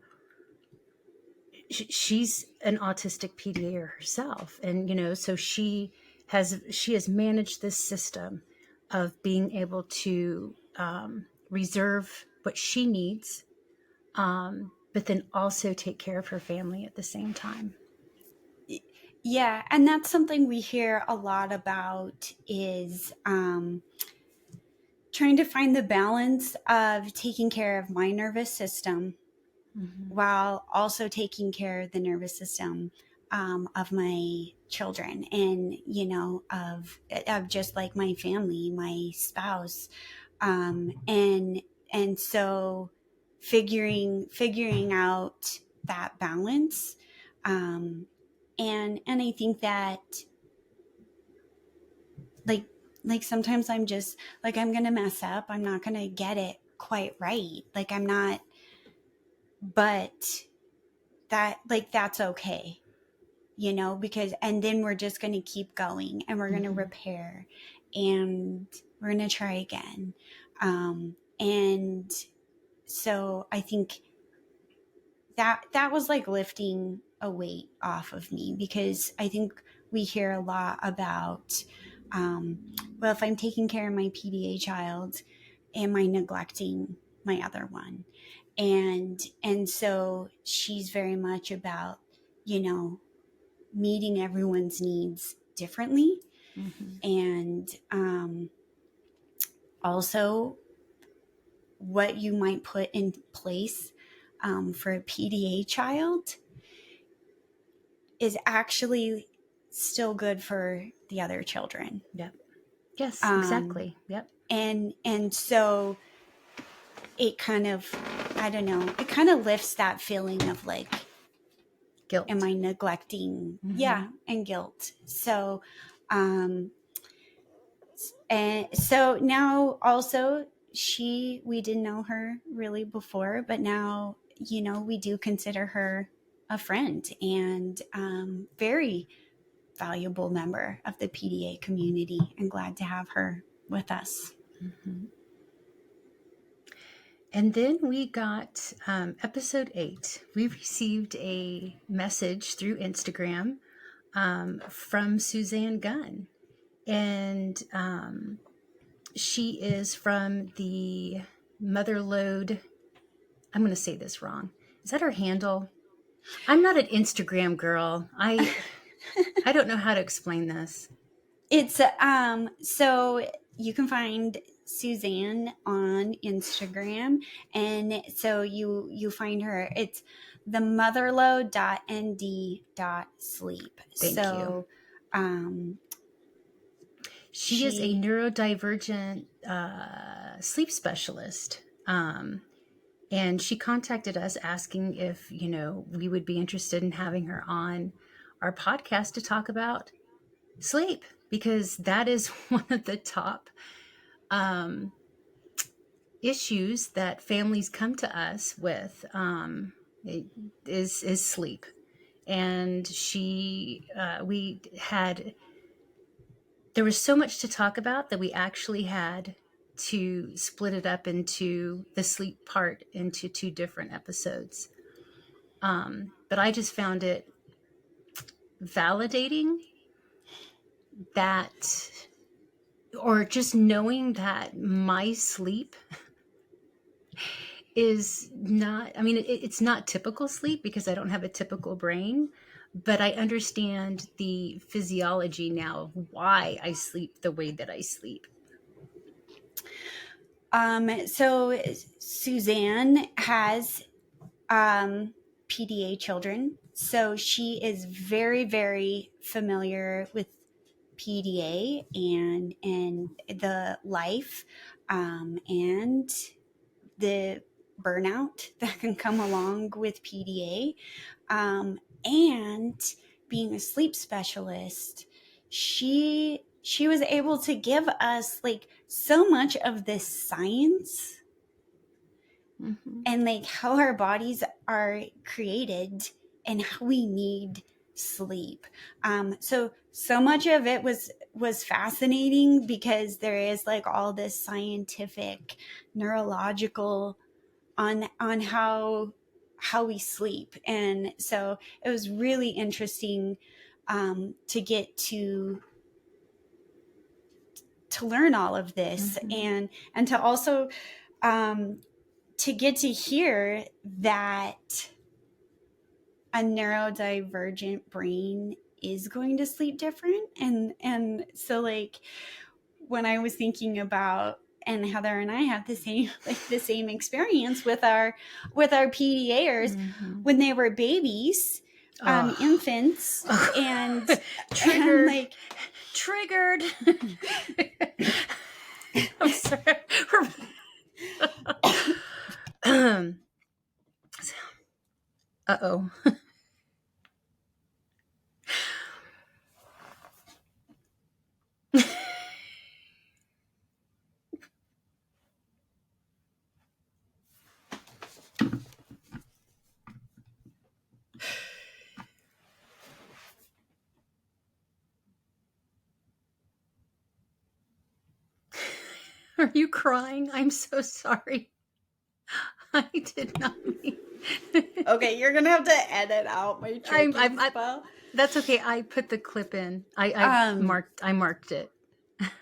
A: she's an autistic PDA herself, and you know, so she has managed this system of being able to reserve what she needs, but then also take care of her family at the same time.
B: Yeah, and that's something we hear a lot about is trying to find the balance of taking care of my nervous system
A: Mm-hmm.
B: while also taking care of the nervous system of my children, and you know, of just like my family, my spouse, and so figuring out that balance, um, and I think that like like sometimes I'm just like, I'm gonna mess up, I'm not gonna get it quite right, like I'm not, but that, like, that's okay, you know, because, and then we're just going to keep going and we're going to
A: Mm-hmm.
B: repair and we're going to try again. And so I think that was like lifting a weight off of me, because I think we hear a lot about, well, if I'm taking care of my PDA child, am I neglecting my other one? And so she's very much about, you know, meeting everyone's needs differently,
A: Mm-hmm.
B: and also what you might put in place for a PDA child is actually still good for the other children.
A: Yep. Yes,
B: Um,
A: exactly. Yep.
B: and so it kind of, I don't know, it kind of lifts that feeling of like, am
A: Guilt.
B: I neglecting?
A: Mm-hmm.
B: Yeah, and guilt. So, and so now also we didn't know her really before, but now, we do consider her a friend and very valuable member of the PDA community, and glad to have her with us.
A: Mm-hmm. And then we got episode 8. We received a message through Instagram from Suzanne Gunn. And she is from the Motherload. I'm going to say this wrong. Is that her handle? I'm not an Instagram girl. I don't know how to explain this.
B: It's so you can find Suzanne on Instagram, and so you find her. It's themotherload.nd.sleep.
A: Thank you. She is a neurodivergent sleep specialist. And she contacted us asking if, we would be interested in having her on our podcast to talk about sleep, because that is one of the top issues that families come to us with, is sleep. And there was so much to talk about that we actually had to split it up into the sleep part into 2 different episodes. But I just found it validating that, or just knowing that my sleep is not, it's not typical sleep because I don't have a typical brain, but I understand the physiology now of why I sleep the way that I sleep.
B: So Suzanne has PDA children, so she is very, very familiar with PDA and the life and the burnout that can come along with PDA, and being a sleep specialist. She was able to give us like so much of this science, mm-hmm. and like how our bodies are created and how we need sleep. So much of it was fascinating because there is like all this scientific, neurological on how we sleep, and so it was really interesting to get to learn all of this, mm-hmm. and to also to get to hear that a neurodivergent brain is going to sleep different. And so like when I was thinking about, and Heather and I have the same experience with our PDAers, mm-hmm. when they were babies, infants, and
A: triggered,
B: and like
A: triggered. I'm sorry. Uh-oh. Are you crying? I'm so sorry. I did not mean.
B: Okay, you're gonna have to edit out my choking spell.
A: That's okay. I put the clip in. I marked it.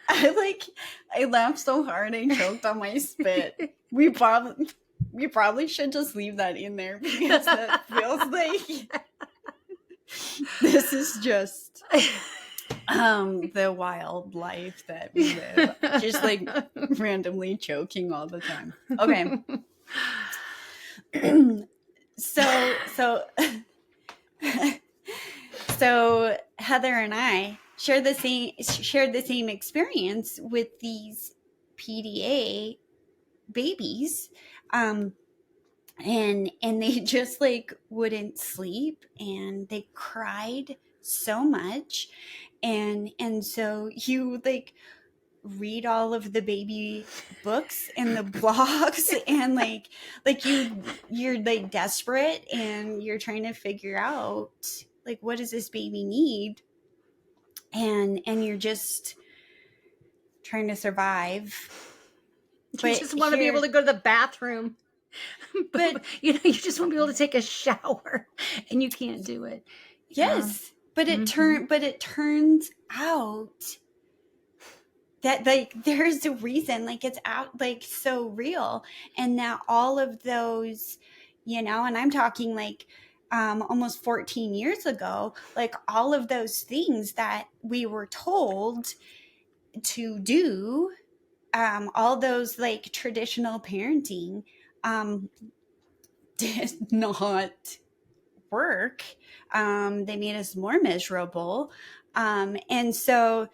B: I laughed so hard I choked on my spit. We probably should just leave that in there because that feels like this is just the wild life that we live. Just like randomly choking all the time. Okay. So Heather and I shared the same experience with these PDA babies, and they just like wouldn't sleep, and they cried so much, and so you like read all of the baby books and the blogs and you're like desperate and you're trying to figure out like what does this baby need, and you're just trying to survive.
A: You just want to be able to go to the bathroom.
B: But
A: you just want to be able to take a shower, and you can't do it.
B: Yes, but it turns out that like there's a reason, like it's out, like so real, and now all of those, and I'm talking like almost 14 years ago, like all of those things that we were told to do, all those like traditional parenting did not work. They made us more miserable. And so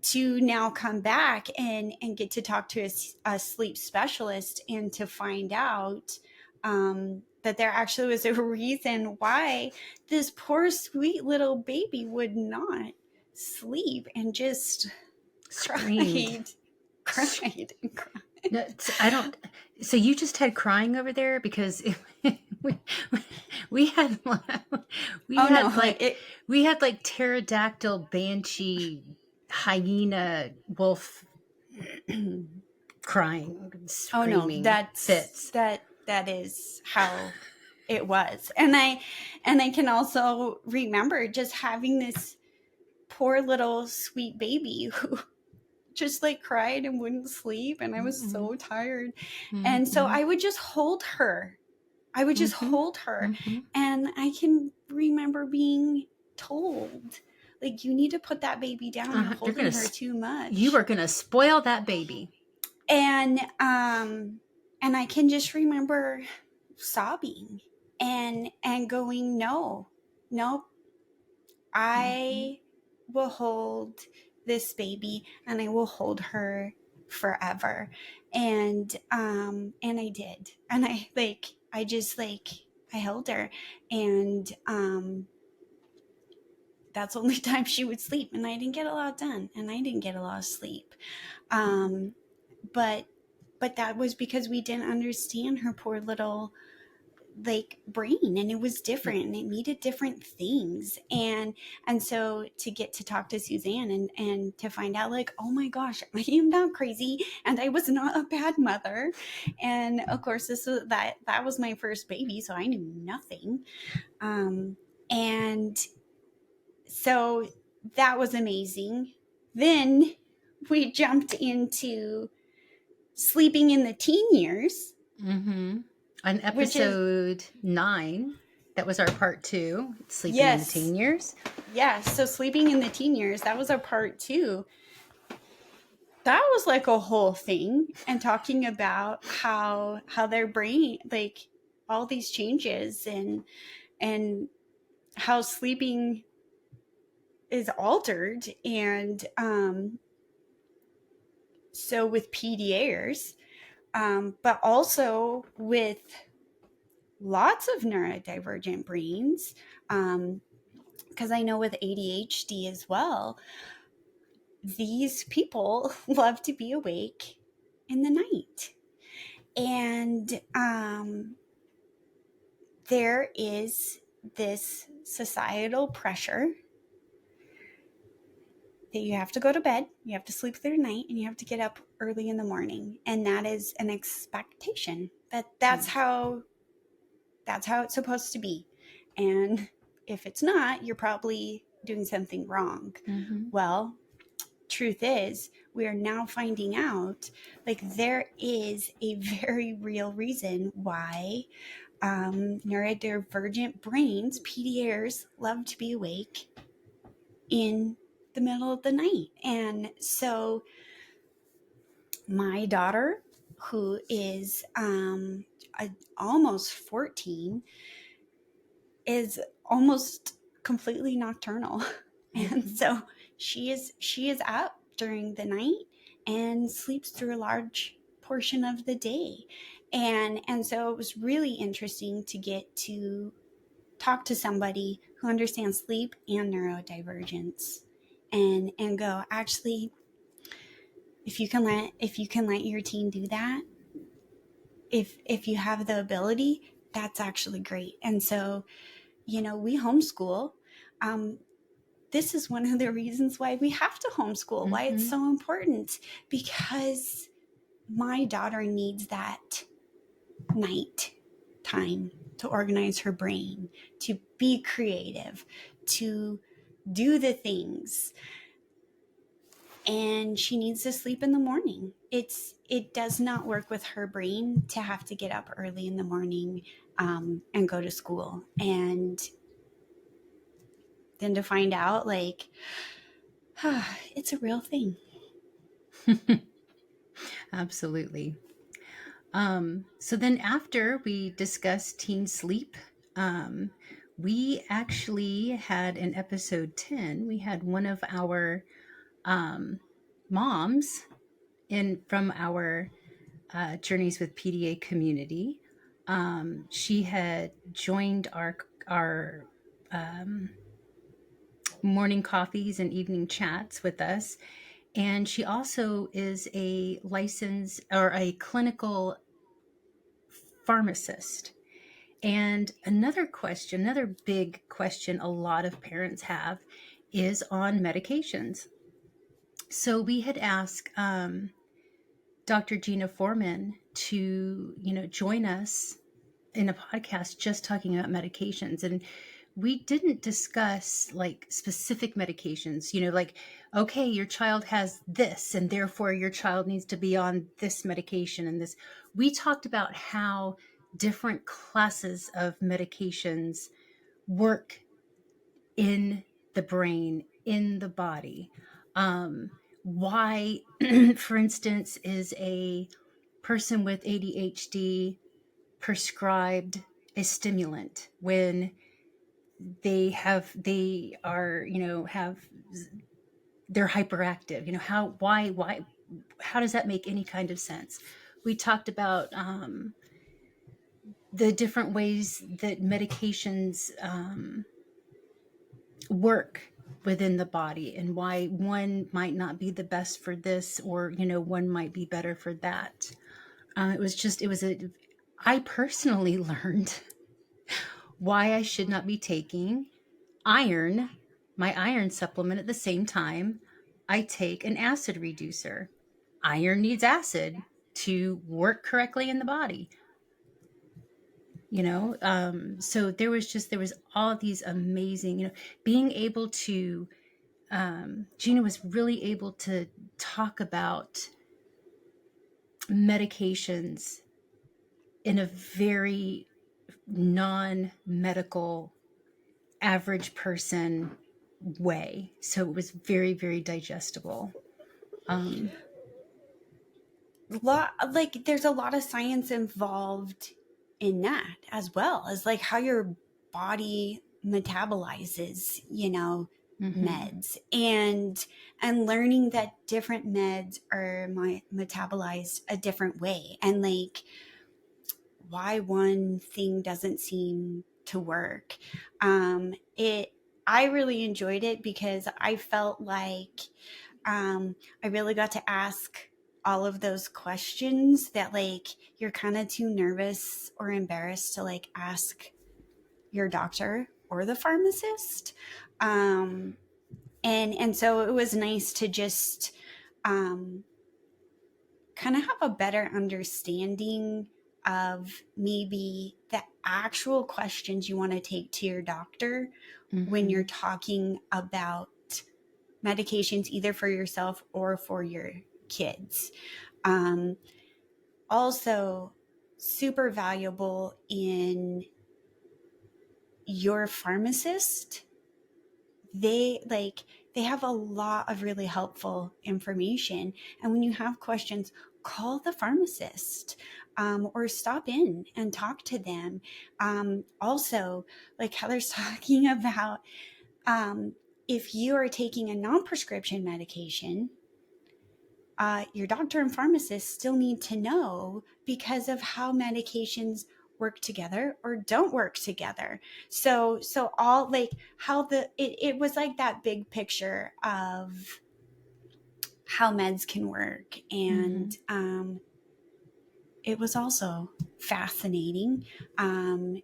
B: to now come back and get to talk to a sleep specialist and to find out that there actually was a reason why this poor sweet little baby would not sleep and just
A: Screamed.
B: cried.
A: No, I don't. So you just had crying over there because we had we had like pterodactyl, banshee, hyena, wolf crying, screaming, fits.
B: That is how it was, and I can also remember just having this poor little sweet baby who just like cried and wouldn't sleep, and I was so tired, and so I would just hold her. And I can remember being told, like, you need to put that baby down. You're holding her too much.
A: You are gonna spoil that baby.
B: And I can just remember sobbing and going, no, I will hold this baby and I will hold her forever. And I did. And I held her, and that's the only time she would sleep, and I didn't get a lot done, and I didn't get a lot of sleep. But that was because we didn't understand her poor little like brain, and it was different and it needed different things, and so to get to talk to Suzanne and to find out like, oh my gosh, I am not crazy and I was not a bad mother, and of course that was my first baby, so I knew nothing, and so that was amazing. Then we jumped into sleeping in the teen years.
A: On episode 9, that was our part 2, sleeping in the teen years.
B: Yes, so sleeping in the teen years, that was our part 2. That was like a whole thing, and talking about how their brain, like all these changes, and how sleeping is altered, and so with PDAers, but also with lots of neurodivergent brains, because I know with ADHD as well, these people love to be awake in the night. And there is this societal pressure that you have to go to bed, you have to sleep through the night, and you have to get up early in the morning. And that is an expectation. That's how it's supposed to be. And if it's not, you're probably doing something wrong. Well, truth is, we are now finding out like there is a very real reason why neurodivergent brains, PDAers, love to be awake in the middle of the night. And so my daughter, who is almost 14, is almost completely nocturnal. And so she is up during the night and sleeps through a large portion of the day. And so it was really interesting to get to talk to somebody who understands sleep and neurodivergence, and go, actually, if you can let your teen do that, if you have the ability, that's actually great. And so, we homeschool. This is one of the reasons why we have to homeschool, why it's so important, because my daughter needs that night time to organize her brain, to be creative, to do the things. And she needs to sleep in the morning. It does not work with her brain to have to get up early in the morning and go to school. And then to find out, like, it's a real thing.
A: Absolutely. So then after we discussed teen sleep, we actually had in episode 10, we had one of our moms from our Journeys with PDA community. She had joined our morning coffees and evening chats with us. And she also is a licensed or a clinical pharmacist. And another big question a lot of parents have is on medications. So we had asked Dr. Jena Forman to, join us in a podcast just talking about medications. And we didn't discuss like specific medications, like, okay, your child has this and therefore your child needs to be on this medication and this. We talked about how different classes of medications work in the brain, in the body. Why, for instance, is a person with ADHD prescribed a stimulant when they're hyperactive? How does that make any kind of sense? We talked about the different ways that medications work within the body and why one might not be the best for this, or one might be better for that. I personally learned why I should not be taking my iron supplement at the same time I take an acid reducer. Iron needs acid to work correctly in the body. So there was all these amazing, being able to, Jena was really able to talk about medications in a very non-medical, average person way. So it was very, very digestible.
B: There's a lot of science involved in that, as well as like how your body metabolizes, meds, and learning that different meds are metabolized a different way, and like why one thing doesn't seem to work. I really enjoyed it because I felt like I really got to ask all of those questions that like you're kind of too nervous or embarrassed to like ask your doctor or the pharmacist. And so it was nice to just kind of have a better understanding of maybe the actual questions you want to take to your doctor when you're talking about medications, either for yourself or for your kids. Also, super valuable in your pharmacist. They have a lot of really helpful information. And when you have questions, call the pharmacist or stop in and talk to them. Also, like Heather's talking about, if you are taking a non-prescription medication, your doctor and pharmacist still need to know because of how medications work together or don't work together. So all like how it was like that big picture of how meds can work. And it was also fascinating, and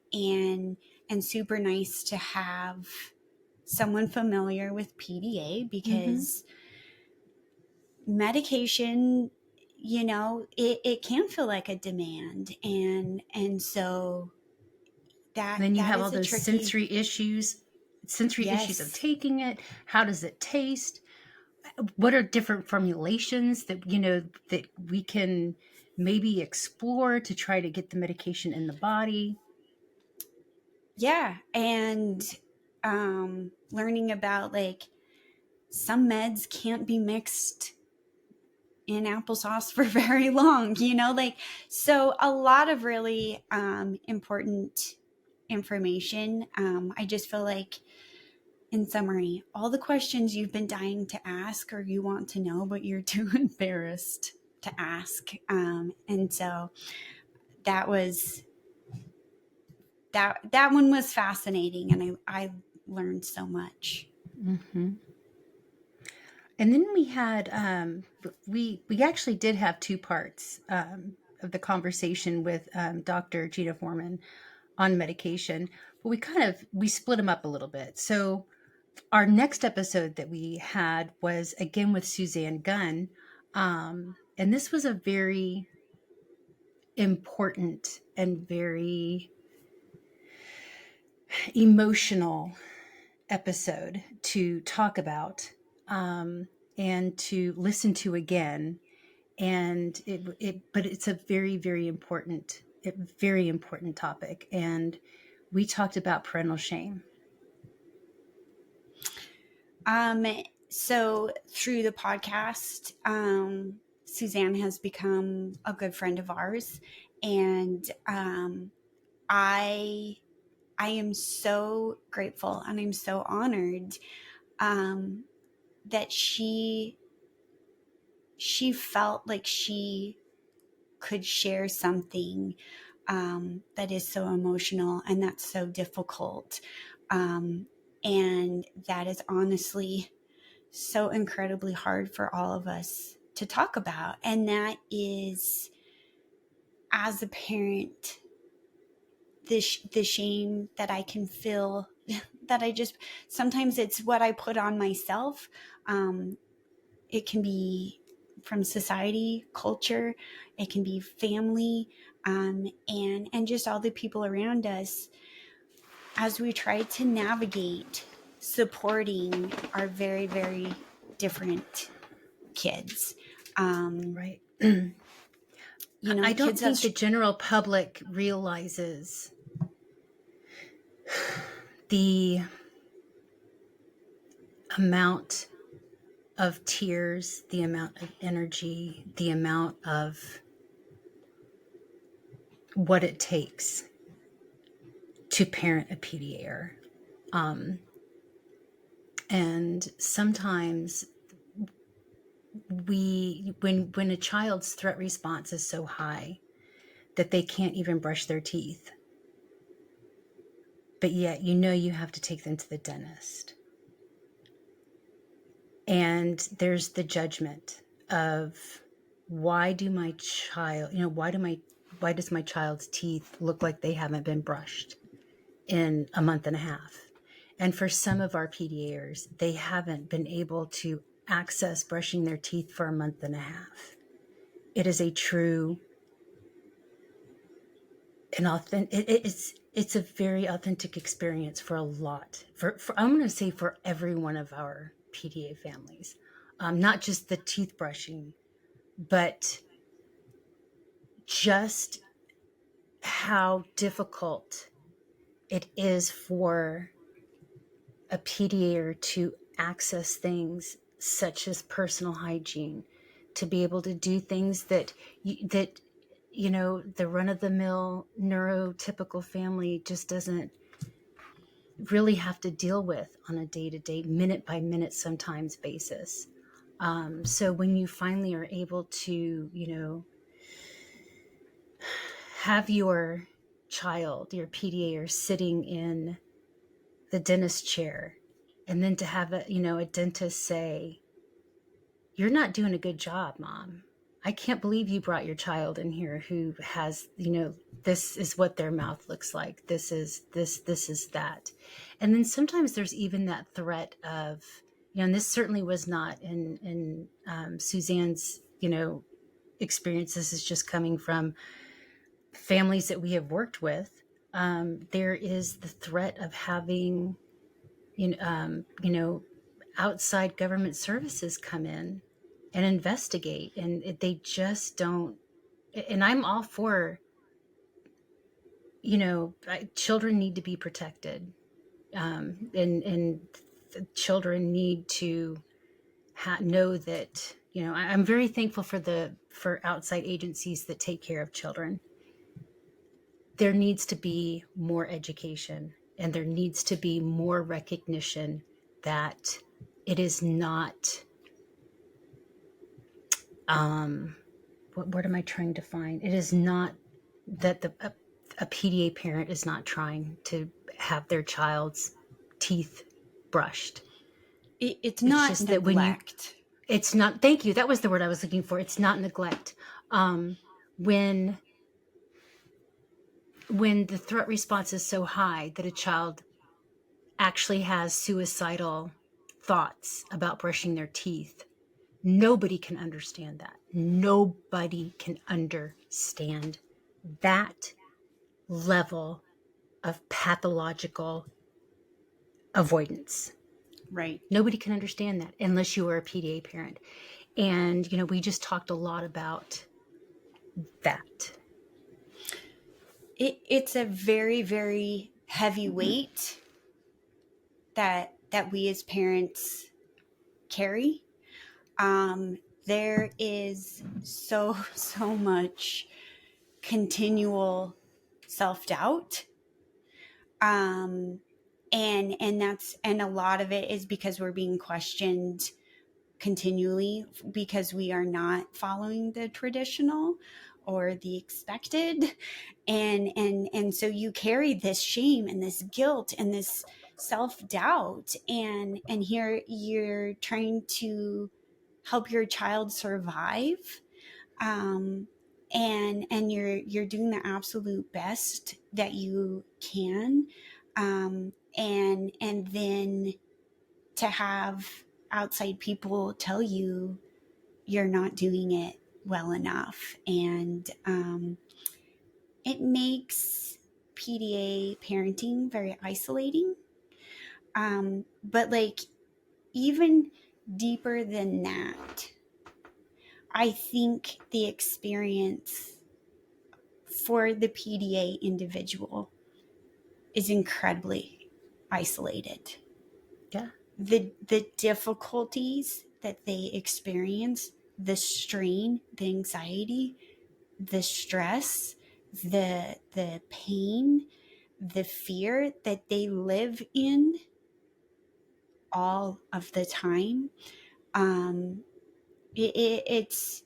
B: super nice to have someone familiar with PDA, because medication, it can feel like a demand, and so
A: And then you
B: that
A: have all
B: is a
A: those
B: tricky.
A: sensory issues of
B: Yes.
A: taking it. How does it taste? What are different formulations that, that we can maybe explore to try to get the medication in the body?
B: Yeah, and learning about, like, some meds can't be mixed in applesauce for very long, like, so a lot of really important information. I just feel like, in summary, all the questions you've been dying to ask or you want to know, but you're too embarrassed to ask. And so that was that one was fascinating, and I learned so much.
A: And then we had we actually did have two parts of the conversation with Dr. Gina Forman on medication, but we split them up a little bit. So our next episode that we had was again with Suzanne Gunn, and this was a very important and very emotional episode to talk about, and to listen to again. And but it's a very, very important topic. And we talked about parental shame.
B: So through the podcast, Suzanne has become a good friend of ours, and I I am so grateful and I'm so honored that she felt like she could share something that is so emotional and that's so difficult, and that is honestly so incredibly hard for all of us to talk about. And that is, as a parent, the shame that I can feel, that I just, sometimes it's what I put on myself. It can be from society, culture, it can be family, and just all the people around us, as we try to navigate supporting our very, very different kids.
A: Right. I don't
B: Kids
A: think
B: that.
A: the general public realizes the amount of tears, the amount of energy, the amount of what it takes to parent a PDA. And sometimes when a child's threat response is so high that they can't even brush their teeth, but yet you have to take them to the dentist, and there's the judgment of, why do my child why does my child's teeth look like they haven't been brushed in a month and a half? And for some of our PDAers, they haven't been able to access brushing their teeth for a month and a half. It is a true and authentic, it's a very authentic experience for a lot, for I'm going to say for every one of our PDA families, not just the teeth brushing, but just how difficult it is for a PDA to access things such as personal hygiene, to be able to do things that the run-of-the-mill neurotypical family just doesn't really have to deal with on a day-to-day, minute-by-minute sometimes basis. So when you finally are able to, have your child, your PDA, sitting in the dentist chair, and then to have a dentist say, you're not doing a good job, Mom. I can't believe you brought your child in here who has, this is what their mouth looks like. This is that. And then sometimes there's even that threat of, and this certainly was not in Suzanne's, experience. This is just coming from families that we have worked with. There is the threat of having, outside government services come in and investigate, and they just don't. And I'm all for, children need to be protected, and children need to know that, I'm very thankful for outside agencies that take care of children. There needs to be more education, and there needs to be more recognition that it is not, what word am I trying to find? It is not that a PDA parent is not trying to have their child's teeth brushed.
B: It's
A: It's
B: not
A: just that
B: neglect.
A: it's not, thank you, that was the word I was looking for. It's not neglect. When the threat response is so high that a child actually has suicidal thoughts about brushing their teeth, nobody can understand that. Nobody can understand that level of pathological avoidance.
B: Right.
A: Nobody can understand that unless you are a PDA parent. And, we just talked a lot about that.
B: It's a very, very heavy weight that we as parents carry. There is so much continual self-doubt, and a lot of it is because we're being questioned continually because we are not following the traditional or the expected, and so you carry this shame and this guilt and this self-doubt, and here you're trying to help your child survive, and you're doing the absolute best that you can, and then to have outside people tell you you're not doing it well enough, and it makes PDA parenting very isolating, but like even deeper than that, I think the experience for the PDA individual is incredibly isolated.
A: Yeah.
B: The difficulties that they experience, the strain, the anxiety, the stress, the pain, the fear that they live in all of the time, it's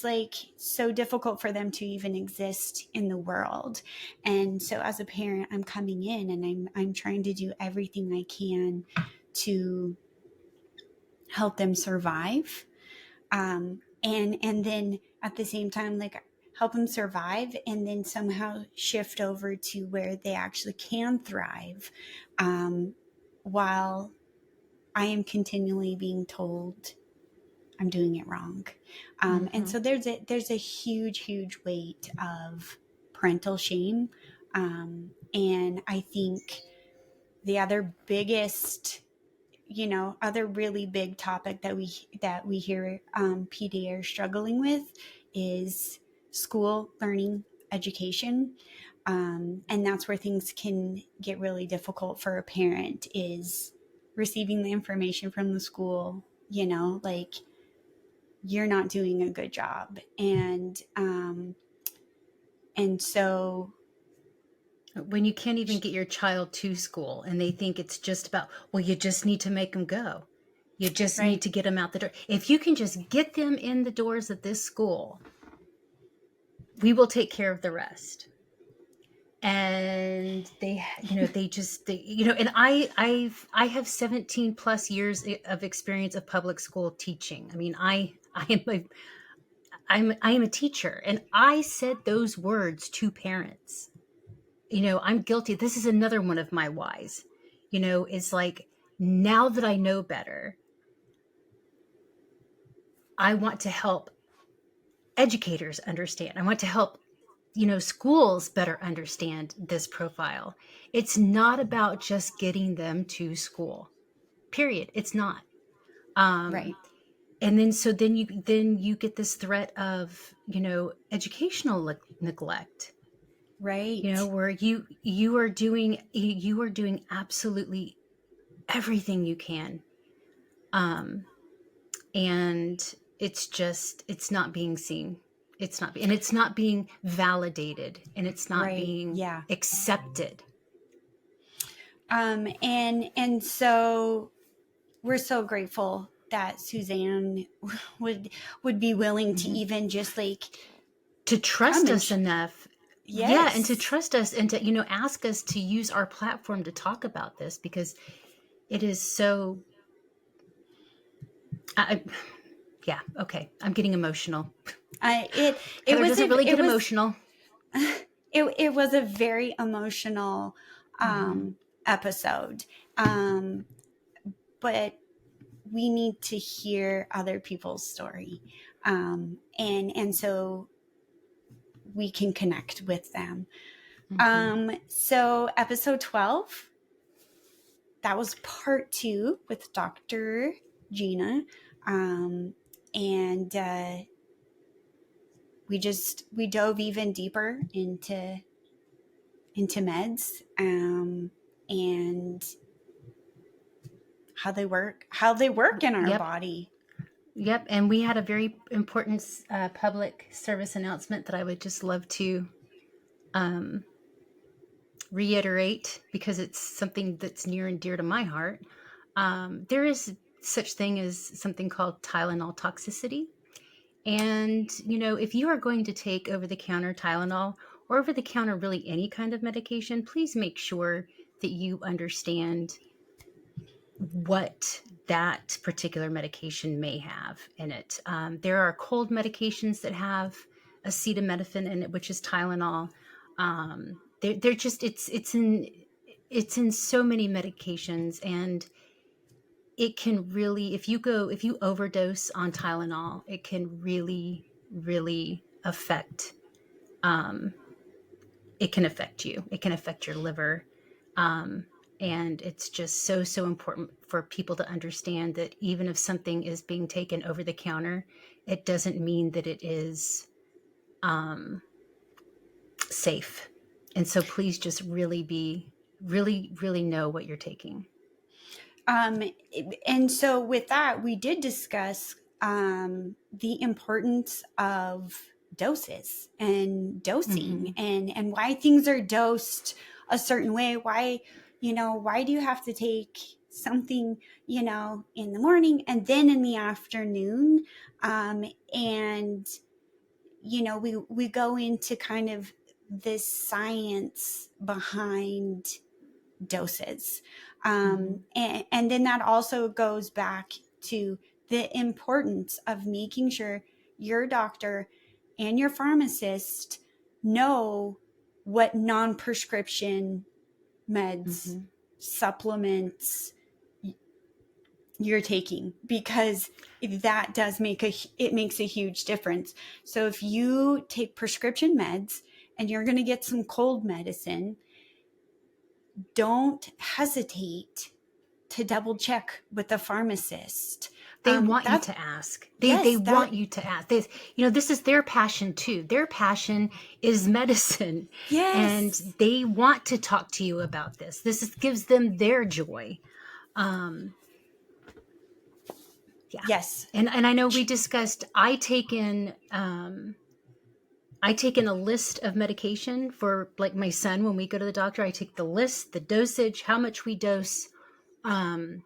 B: like so difficult for them to even exist in the world. And so as a parent, I'm coming in and I'm trying to do everything I can to help them survive, and then at the same time, like, help them survive and then somehow shift over to where they actually can thrive, while I am continually being told I'm doing it wrong. And so there's a huge weight of parental shame. And I think the other biggest, other really big topic that we hear PDA are struggling with is school learning education. And that's where things can get really difficult for a parent, is receiving the information from the school, like, you're not doing a good job. And so
A: When you can't even get your child to school and they think it's just about, well, you just need to make them go. You just
B: right.
A: need to get them out the door. If you can just get them in the doors of this school, we will take care of the rest. and and I have 17 plus years of experience of public school teaching. I mean, I am a teacher, and I said those words to parents. I'm guilty. This is another one of my whys. It's like, now that I know better, I want to help educators understand. I want to help, schools better understand this profile. It's not about just getting them to school. Period. It's not.
B: Right.
A: And then you get this threat of, educational neglect.
B: Right.
A: Where you are doing absolutely everything you can, and it's not being seen. It's not being validated, and it's not
B: Right.
A: being
B: Yeah.
A: accepted.
B: And so we're so grateful that Suzanne would be willing to even just like
A: To
B: come
A: trust
B: and
A: us enough. Yeah, and to
B: yes.
A: trust us, and to ask us to use our platform to talk about this, because it is so I, yeah, okay, I'm getting emotional.
B: It
A: Heather
B: was
A: doesn't really
B: it
A: get
B: was
A: emotional.
B: it was a very emotional
A: Mm-hmm.
B: episode. But we need to hear other people's story. And so we can connect with them.
A: Mm-hmm.
B: So episode 12, that was part 2 with Dr. Jena. And we dove even deeper into meds, and how they work in our
A: Yep.
B: body.
A: Yep. And we had a very important public service announcement that I would just love to um, reiterate, because it's something that's near and dear to my heart. There is such thing as something called Tylenol toxicity. And, if you are going to take over the counter Tylenol, or over the counter really any kind of medication, please make sure that you understand what that particular medication may have in it. There are cold medications that have acetaminophen in it, which is Tylenol. They're just it's in so many medications, and it can really, if you overdose on Tylenol, it can really, really affect. Um, it can affect you. It can affect your liver. Um, and it's just so important for people to understand that even if something is being taken over the counter, it doesn't mean that it is safe. And so please just really know what you're taking.
B: Um, and so with that, we did discuss the importance of doses and
A: Mm-hmm.
B: dosing, and why things are dosed a certain way. Why do you have to take something, in the morning and then in the afternoon? And, we go into kind of this science behind doses.
A: Mm-hmm.
B: And then that also goes back to the importance of making sure your doctor and your pharmacist know what non-prescription meds,
A: Mm-hmm.
B: supplements you're taking, because that does it makes a huge difference. So if you take prescription meds and you're going to get some cold medicine, don't hesitate to double check with the pharmacist.
A: They want you
B: That
A: to ask. They
B: Yes,
A: want you to ask. This is their passion too. Their passion is medicine, and
B: yes,
A: they want to talk to you about this. Gives them their joy. Um, yeah,
B: yes,
A: and I know we discussed. I take in a list of medication for, like, my son. When we go to the doctor, I take the list, the dosage, how much we dose. Um,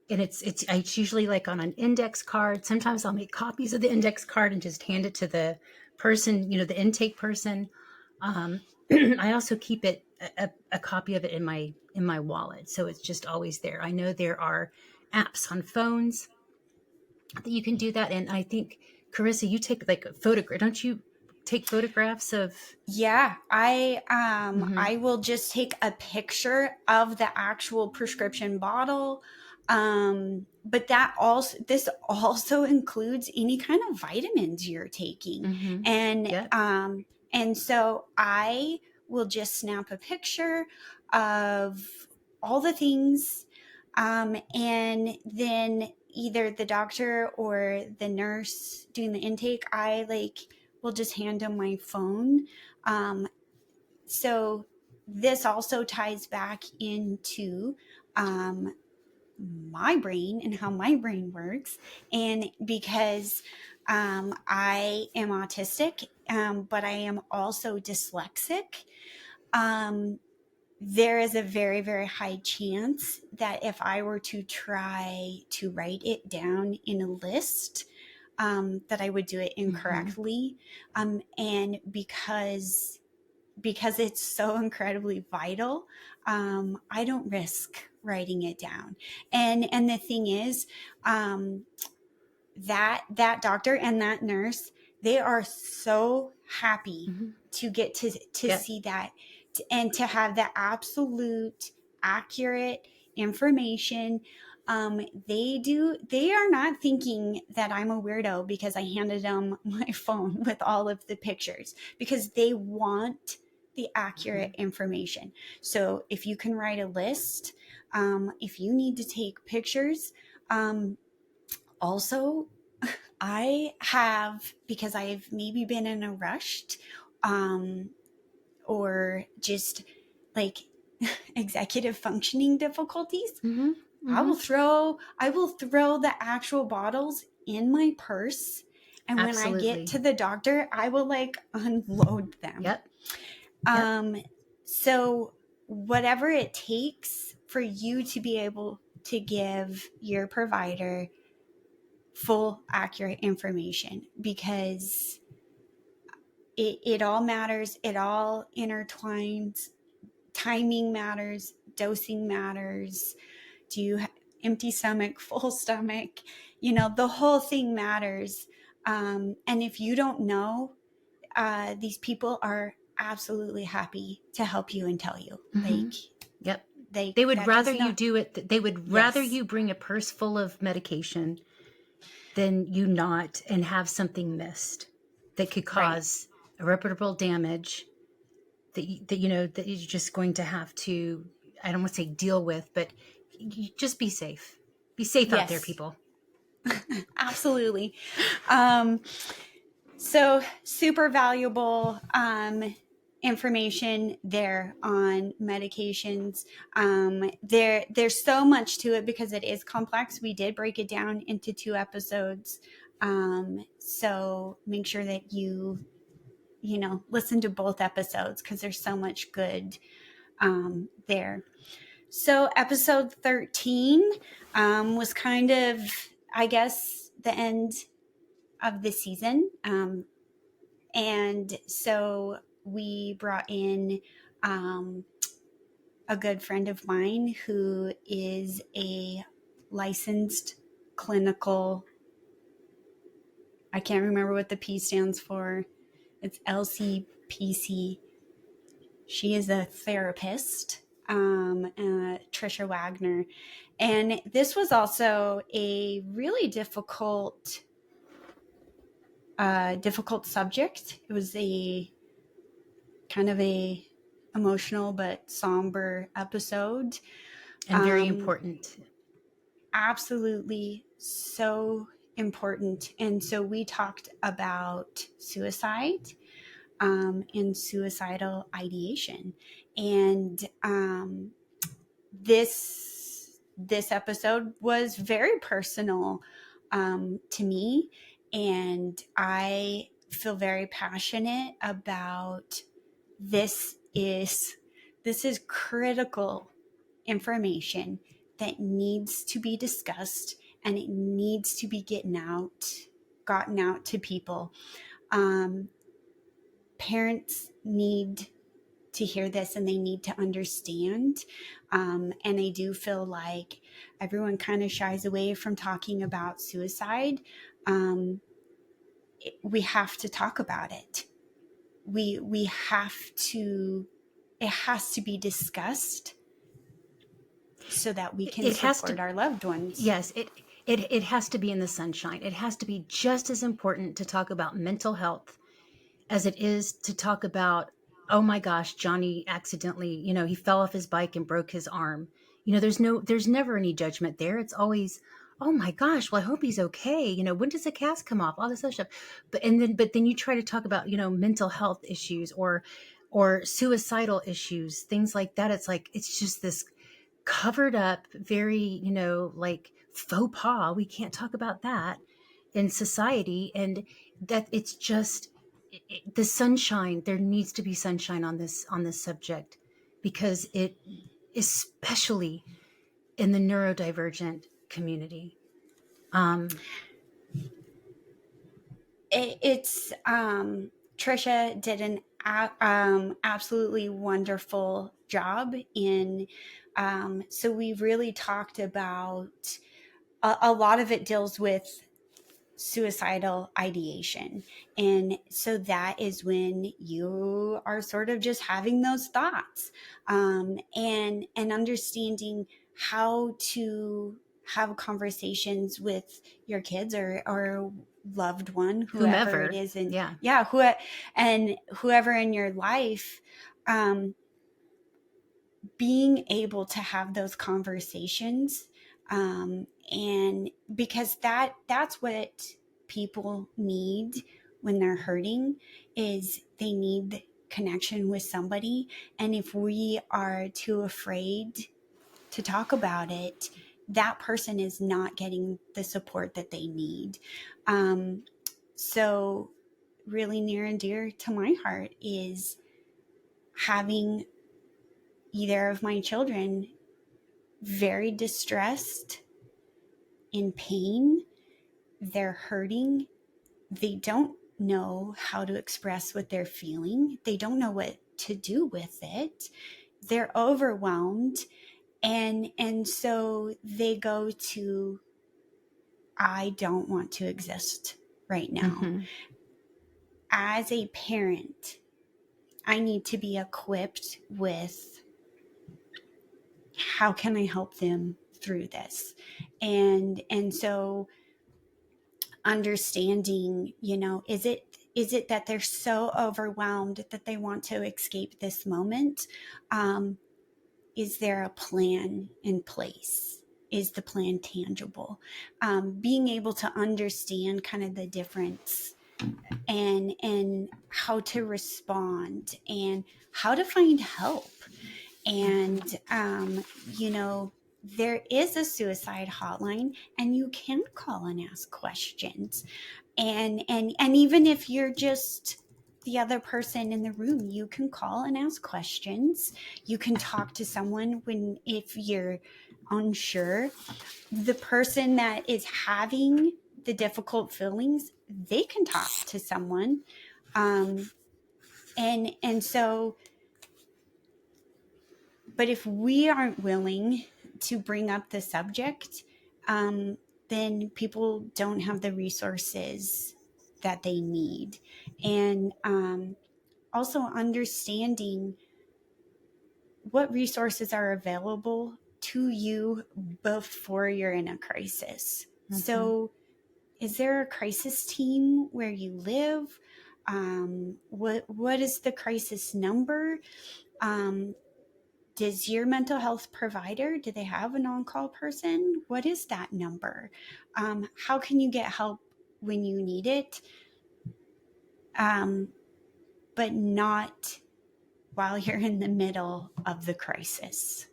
A: and it's usually like on an index card. Sometimes I'll make copies of the index card and just hand it to the person, the intake person. I also keep it a copy of it in my wallet, so it's just always there. I know there are apps on phones that you can do that, and I think, Kerissa, you take like a photograph, don't you? Take photographs of.
B: Yeah,
A: Mm-hmm.
B: I will just take a picture of the actual prescription bottle. But this also includes any kind of vitamins you're taking.
A: Mm-hmm.
B: And
A: Yep.
B: and so I will just snap a picture of all the things, and then either the doctor or the nurse doing the intake, I like will just hand them my phone. um, so this also ties back into um, my brain and how my brain works. And because I am autistic, but I am also dyslexic, um, there is a very, very high chance that if I were to try to write it down in a list, that I would do it
A: Mm-hmm.
B: incorrectly. And because it's so incredibly vital, I don't risk writing it down. And the thing is, um, that doctor and that nurse, they are so happy
A: Mm-hmm.
B: to get to
A: Yep.
B: see that, and to have the absolute accurate information. They are not thinking that I'm a weirdo because I handed them my phone with all of the pictures, because they want the
A: Mm-hmm.
B: accurate information. So if you can write a list, if you need to take pictures, um, also, I have, because I've maybe been in a rush, um, or just like executive functioning difficulties,
A: Mm-hmm.
B: I
A: Mm-hmm.
B: will throw the actual bottles in my purse. And when I get
A: Absolutely.
B: to the doctor, I will like unload them.
A: Yep. Yep.
B: Um, so whatever it takes for you to be able to give your provider full, accurate information, because it all matters. It all intertwines. Timing matters. Dosing matters. Do you have empty stomach, full stomach? The whole thing matters. And if you don't know, these people are absolutely happy to help you and tell you.
A: Mm-hmm.
B: Like,
A: Yep. They would
B: that
A: rather
B: does
A: you
B: not.
A: do it. They would rather
B: Yes.
A: you bring a purse full of medication than you not and have something missed that could
B: Right.
A: cause irreparable damage that you're just going to have to, I don't want to say deal with, but you just be safe. Be safe out there,
B: Yes.
A: people.
B: Absolutely. Um, So super valuable information there on medications. There's so much to it because it is complex. We did break it down into 2 episodes. So make sure that you listen to both episodes, because there's so much good there. So episode 13 was kind of, I guess, the end of the season. And so we brought in um, a good friend of mine who is a licensed clinical, I can't remember what the P stands for. It's LCPC. She is a therapist, Tricia Wagner. And this was also a really difficult subject. It was a kind of a emotional but somber episode.
A: And very
B: Um,
A: important.
B: Absolutely so important. And so we talked about suicide, and suicidal ideation. And this episode was very personal to me, and I feel very passionate about this is this is critical information that needs to be discussed, and it needs to be gotten out to people. um, Parents need to hear this and they need to understand. And I do feel like everyone kind of shies away from talking about suicide. We have to talk about it. We have to, it has to be discussed so that we can
A: It has
B: support
A: to,
B: our loved ones.
A: yes, it has to be in the sunshine. It has to be just as important to talk about mental health as it is to talk about, oh my gosh, Johnny accidentally, he fell off his bike and broke his arm. There's never any judgment there. It's always, oh my gosh, well, I hope he's okay. When does the cast come off? All this other stuff. But then you try to talk about, mental health issues or suicidal issues, things like that. It's like, it's just this covered up, very, like faux pas. We can't talk about that in society. And that it's just the sunshine. There needs to be sunshine on this subject, because it, especially in the neurodivergent community.
B: It's Tricia did an absolutely wonderful job in. So we really talked about a lot of it deals with suicidal ideation. And so that is when you are sort of just having those thoughts, and understanding how to have conversations with your kids or loved one, whoever it
A: Whomever.
B: is. And
A: Yeah.
B: yeah, whoever in your life, um, being able to have those conversations, and because that's what people need when they're hurting, is they need connection with somebody. And if we are too afraid to talk about it, that person is not getting the support that they need. So really near and dear to my heart is having either of my children very distressed, in pain, they're hurting, they don't know how to express what they're feeling, they don't know what to do with it, they're overwhelmed, and so they go to, I don't want to exist right now.
A: Mm-hmm.
B: As a parent, I need to be equipped with, how can I help them through this? And so understanding, is it that they're so overwhelmed that they want to escape this moment? Is there a plan in place? Is the plan tangible? Being able to understand kind of the difference, and how to respond, and how to find help. And there is a suicide hotline, and you can call and ask questions. And even if you're just the other person in the room, you can call and ask questions. You can talk to someone if you're unsure. The person that is having the difficult feelings, they can talk to someone. And so, but if we aren't willing to bring up the subject, then people don't have the resources that they need. And also understanding what resources are available to you before you're in a crisis.
A: Mm-hmm.
B: So, is there a crisis team where you live? What is the crisis number? Does your mental health provider, do they have an on-call person? What is that number? How can you get help when you need it? But not while you're in the middle of the crisis.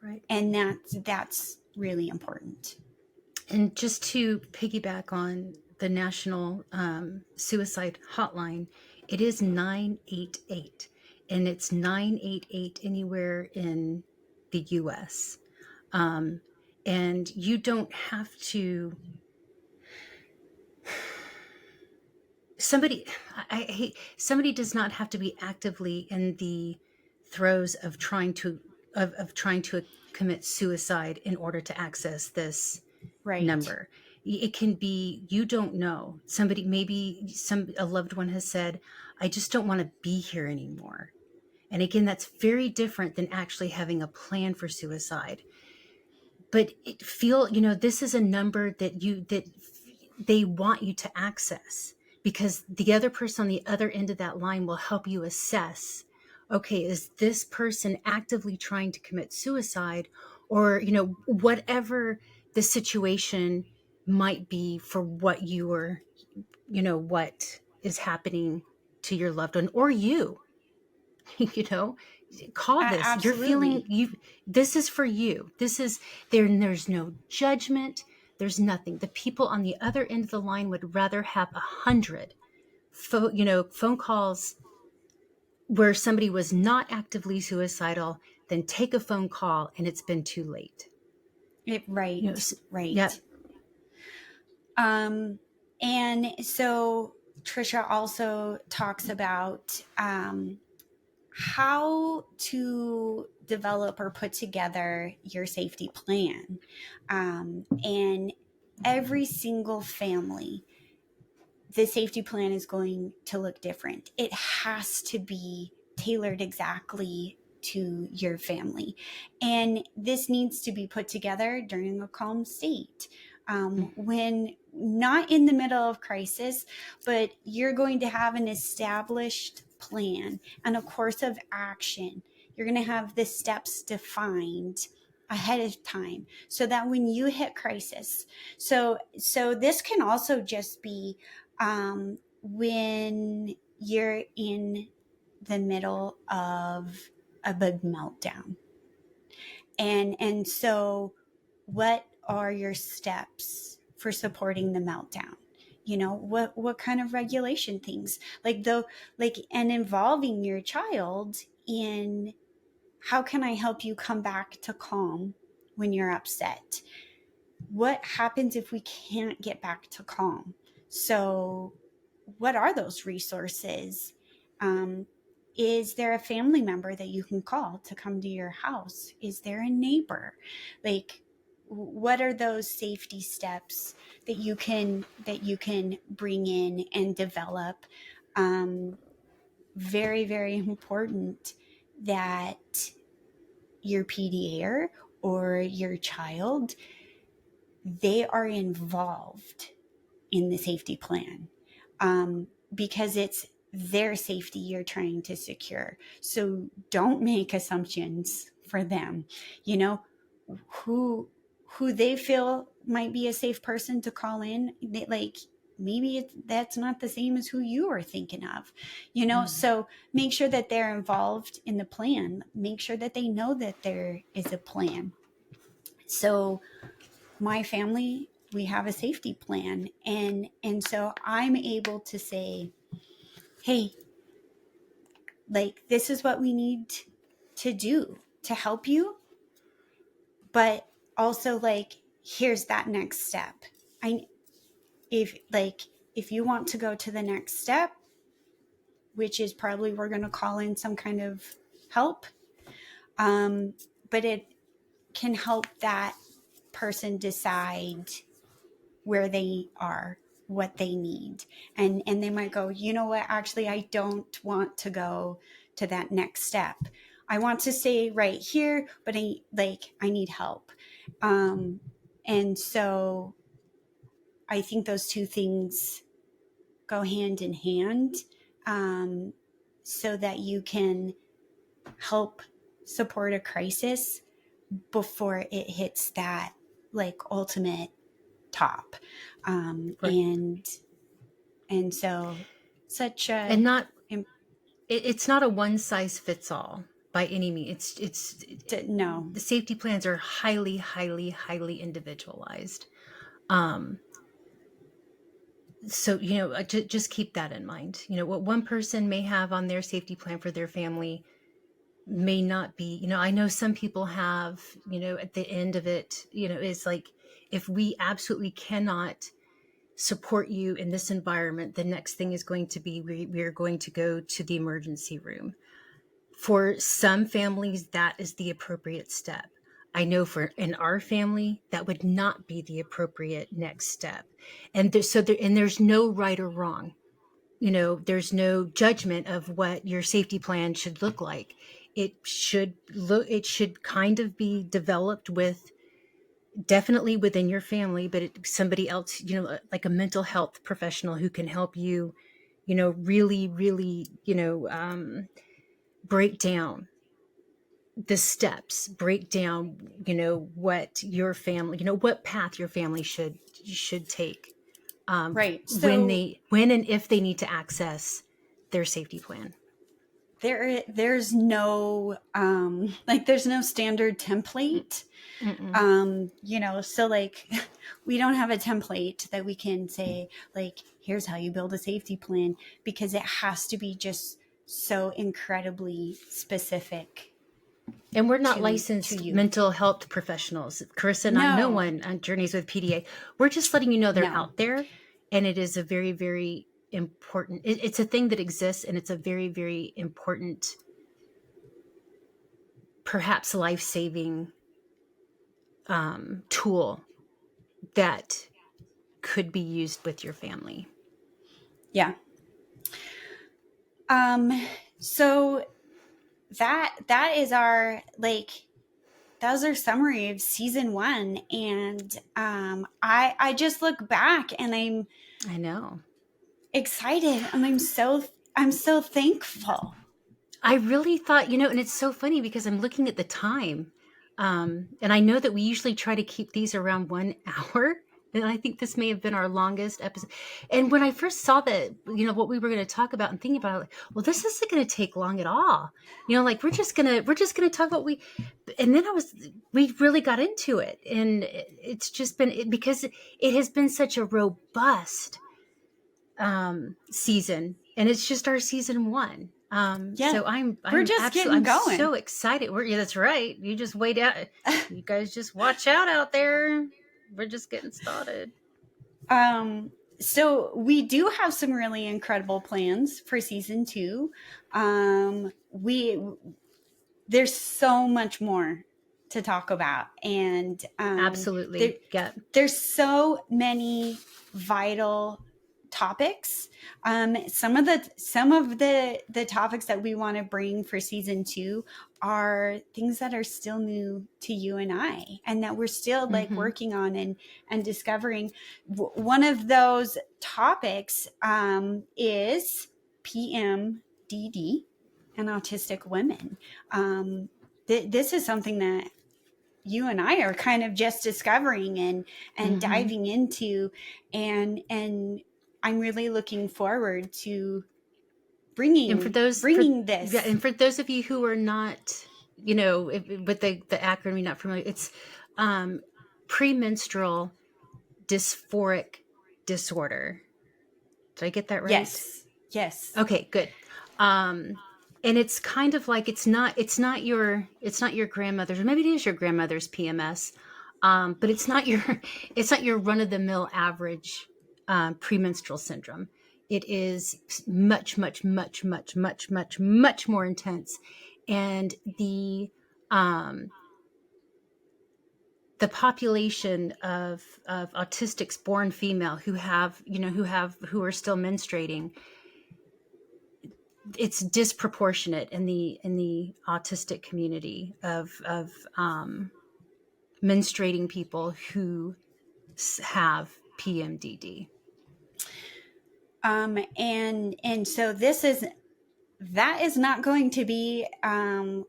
A: Right.
B: And that's really important.
A: And just to piggyback on the National Suicide Hotline, it is 988, and it's 988 anywhere in the U.S. And you don't have to. Somebody does not have to be actively in the throes of trying to commit suicide in order to access this
B: Right.
A: number. It can be, you don't know, somebody, maybe a loved one has said, I just don't want to be here anymore. And again, that's very different than actually having a plan for suicide. But this is a number that they want you to access, because the other person on the other end of that line will help you assess, okay, is this person actively trying to commit suicide, or whatever the situation might be for what you are, what is happening to your loved one or you. you know Call this, you're feeling,
B: Absolutely.
A: this is for you, this is there's no judgment, there's nothing. The people on the other end of the line would rather have 100 phone calls where somebody was not actively suicidal than take a phone call and it's been too late.
B: Right.
A: Yeah.
B: Right. And so Tricia also talks about how to develop or put together your safety plan. And every single family, the safety plan is going to look different. It has to be tailored exactly to your family. And this needs to be put together during a calm state. When not in the middle of crisis, but you're going to have an established plan and a course of action. You're going to have the steps defined ahead of time so that when you hit crisis, so this can also just be when you're in the middle of a big meltdown. And so what are your steps for supporting the meltdown? What kind of regulation things, and involving your child in, how can I help you come back to calm when you're upset? What happens if we can't get back to calm? So what are those resources? Um, is there a family member that you can call to come to your house? Is there a neighbor? Like, what are those safety steps that you can bring in and develop? Very, very important that your PDA or your child, they are involved in the safety plan, because it's their safety you're trying to secure. So don't make assumptions for them. You know who they feel might be a safe person to call in. Maybe that's not the same as who you are thinking of. So make sure that they're involved in the plan. Make sure that they know that there is a plan. So my family, we have a safety plan, and so I'm able to say, hey, this is what we need to do to help you, but also here's that next step. I if you want to go to the next step, which is probably we're going to call in some kind of help, but it can help that person decide where they are, what they need. And they might go, you know what, actually, I don't want to go to that next step. I want to stay right here, but I need help. And so I think those two things go hand in hand, so that you can help support a crisis before it hits that ultimate top.
A: Right.
B: And so such a
A: And not it's not a one size fits all by any means.
B: no.
A: The safety plans are highly, highly, highly individualized. Um, so just keep that in mind. What one person may have on their safety plan for their family may not be. I know some people have, at the end of it, it's like, if we absolutely cannot support you in this environment, the next thing is going to be, we are going to go to the emergency room. For some families, that is the appropriate step. I know for in our family, that would not be the appropriate next step. And there's no right or wrong. There's no judgment of what your safety plan should look like. It should kind of be developed with definitely within your family, but somebody else, like a mental health professional who can help you, really, really, break down the steps, break down, what your family, what path your family should take,
B: Right. So
A: when and if they need to access their safety plan.
B: there's no there's no standard template.
A: Mm-mm.
B: So like we don't have a template that we can say like, here's how you build a safety plan, because it has to be just so incredibly specific
A: And we're not
B: to
A: licensed
B: you.
A: mental health professionals. Kerissa and I, no
B: No,
A: one on Journeys with PDA. We're just letting you know they're
B: no.
A: out there. And it is a very, very important, it's a thing that exists, and it's a very, very important, perhaps life-saving tool that could be used with your family.
B: Yeah. So that is our that was our summary of season 1, and I just look back and
A: I know.
B: excited, and I'm so thankful.
A: I really thought, and it's so funny because I'm looking at the time. And I know that we usually try to keep these around 1 hour. And I think this may have been our longest episode. And when I first saw that, what we were going to talk about and thinking about, like, well, this isn't going to take long at all. Like we're just going to talk about and then we really got into it. And it's just been, because it has been such a robust season, and it's just our season 1.
B: Yeah,
A: So
B: we're just getting going.
A: So excited. Yeah, that's right. You just wait out. You guys just watch out there. We're just getting started.
B: So we do have some really incredible plans for season 2. There's so much more to talk about, and
A: Absolutely.
B: there's so many vital topics. Some of the topics that we want to bring for season 2 are things that are still new to you and I, and that we're still working on and discovering. One of those topics is PMDD and autistic women. This is something that you and I are kind of just discovering and diving into, and I'm really looking forward to bringing this.
A: Yeah, and for those of you who are not, with the acronym, you're not familiar, it's premenstrual dysphoric disorder. Did I get that right?
B: Yes.
A: Okay, good. And it's kind of like it's not your grandmother's, or maybe it is your grandmother's PMS, but it's not your run of the mill average premenstrual syndrome. It is much, much, much, much, much, much, much more intense, and the population of autistics born female who are still menstruating, it's disproportionate in the autistic community of menstruating people who have PMDD.
B: And so that is not going to be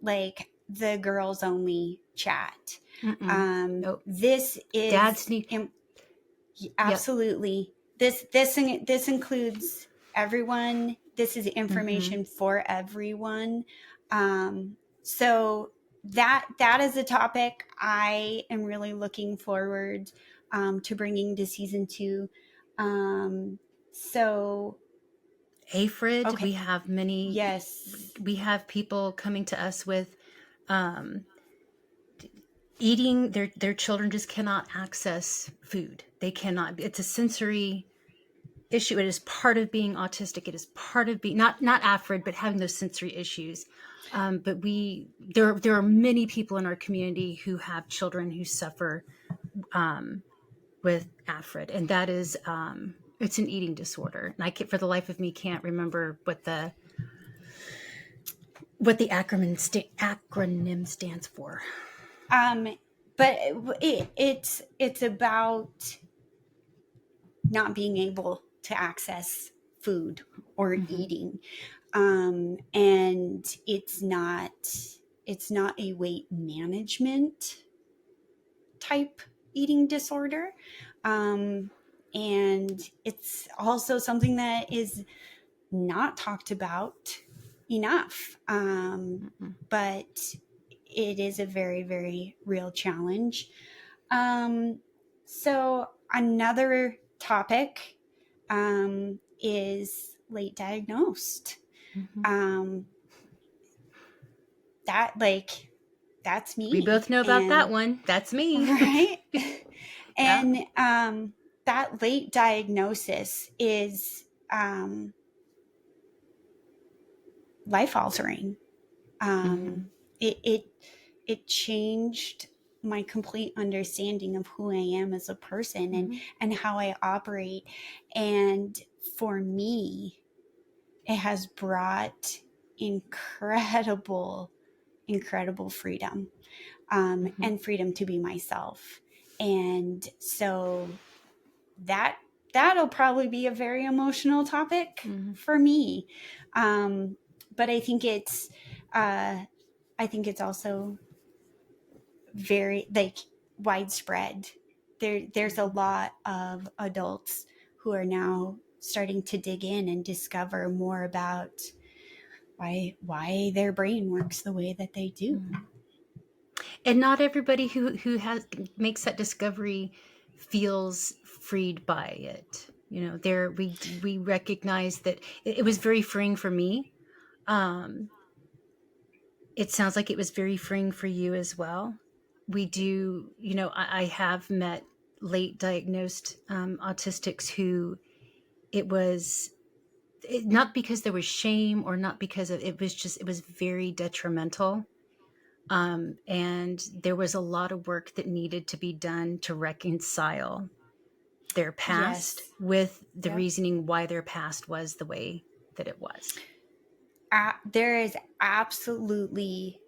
B: like the girls only chat.
A: Nope.
B: This is
A: Dads
B: absolutely. Yep. This includes everyone. This is information for everyone. So that is a topic I am really looking forward to bringing to season 2. So
A: AFRID, okay. We have many.
B: Yes.
A: We have people coming to us with eating, their children just cannot access food. They cannot. It's a sensory issue. It is part of being autistic. It is part of being not AFRID, but having those sensory issues. But there are many people in our community who have children who suffer with AFRID, and that is it's an eating disorder. And for the life of me, can't remember what the acronym stands for.
B: But it's about not being able to access food or eating, and it's not a weight management type eating disorder, and it's also something that is not talked about enough, but it is a very, very real challenge. So another topic is late diagnosed. That's me.
A: We both know about that one. That's me.
B: Right?
A: Yeah.
B: And that late diagnosis is life altering. It changed my complete understanding of who I am as a person, and how I operate. And for me, it has brought incredible freedom, and freedom to be myself. And so that'll probably be a very emotional topic for me. But I think it's also very widespread. There's a lot of adults who are now starting to dig in and discover more about why their brain works the way that they do.
A: And not everybody who makes that discovery feels freed by it. We recognize that it was very freeing for me. It sounds like it was very freeing for you as well. We do, I have met late diagnosed autistics who it was not because there was shame, or not because of it was very detrimental. And there was a lot of work that needed to be done to reconcile their past with the reasoning why their past was the way that it was.
B: There is absolutely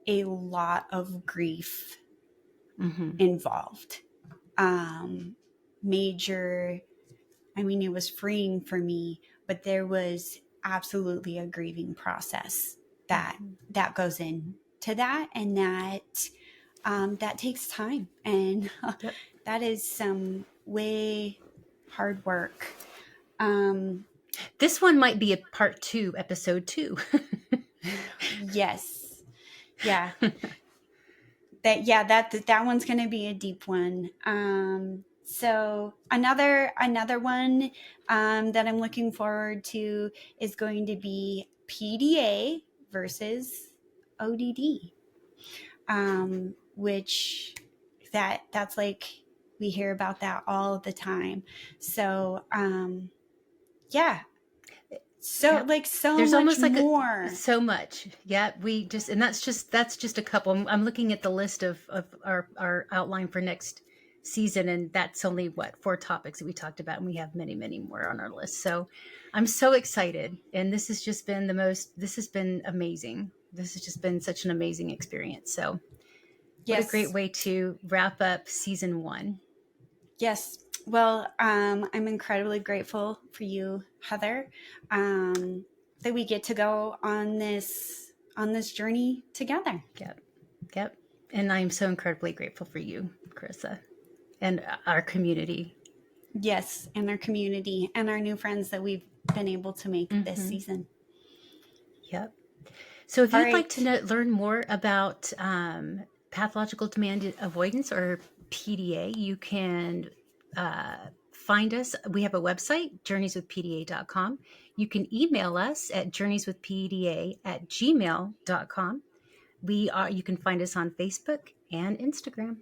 B: a lot of grief involved. Major, it was freeing for me, but there was absolutely a grieving process that goes into that, and that takes time, and that is some way hard work.
A: This one might be a part 2, episode 2.
B: Yes. Yeah. that one's going to be a deep one. So another one that I'm looking forward to is going to be PDA versus ODD, which that's we hear about that all the time. So there's
A: almost
B: much more.
A: So much. Yeah, that's just a couple. I'm looking at the list of our outline for next season, and that's only 4 topics that we talked about, and we have many, many more on our list. So I'm so excited, and this has just been this has been amazing. This has just been such an amazing experience. So what a great way to wrap up season 1.
B: Yes. Well, I'm incredibly grateful for you, Heather, that we get to go on this journey together.
A: Yep. And I'm so incredibly grateful for you, Kerissa, and our community.
B: Yes, and our community and our new friends that we've been able to make this season.
A: Yep. So if you'd like to learn more about pathological demand avoidance, or PDA, you can find us. We have a website, journeyswithpda.com. You can email us at journeyswithpda@gmail.com. You can find us on Facebook and Instagram.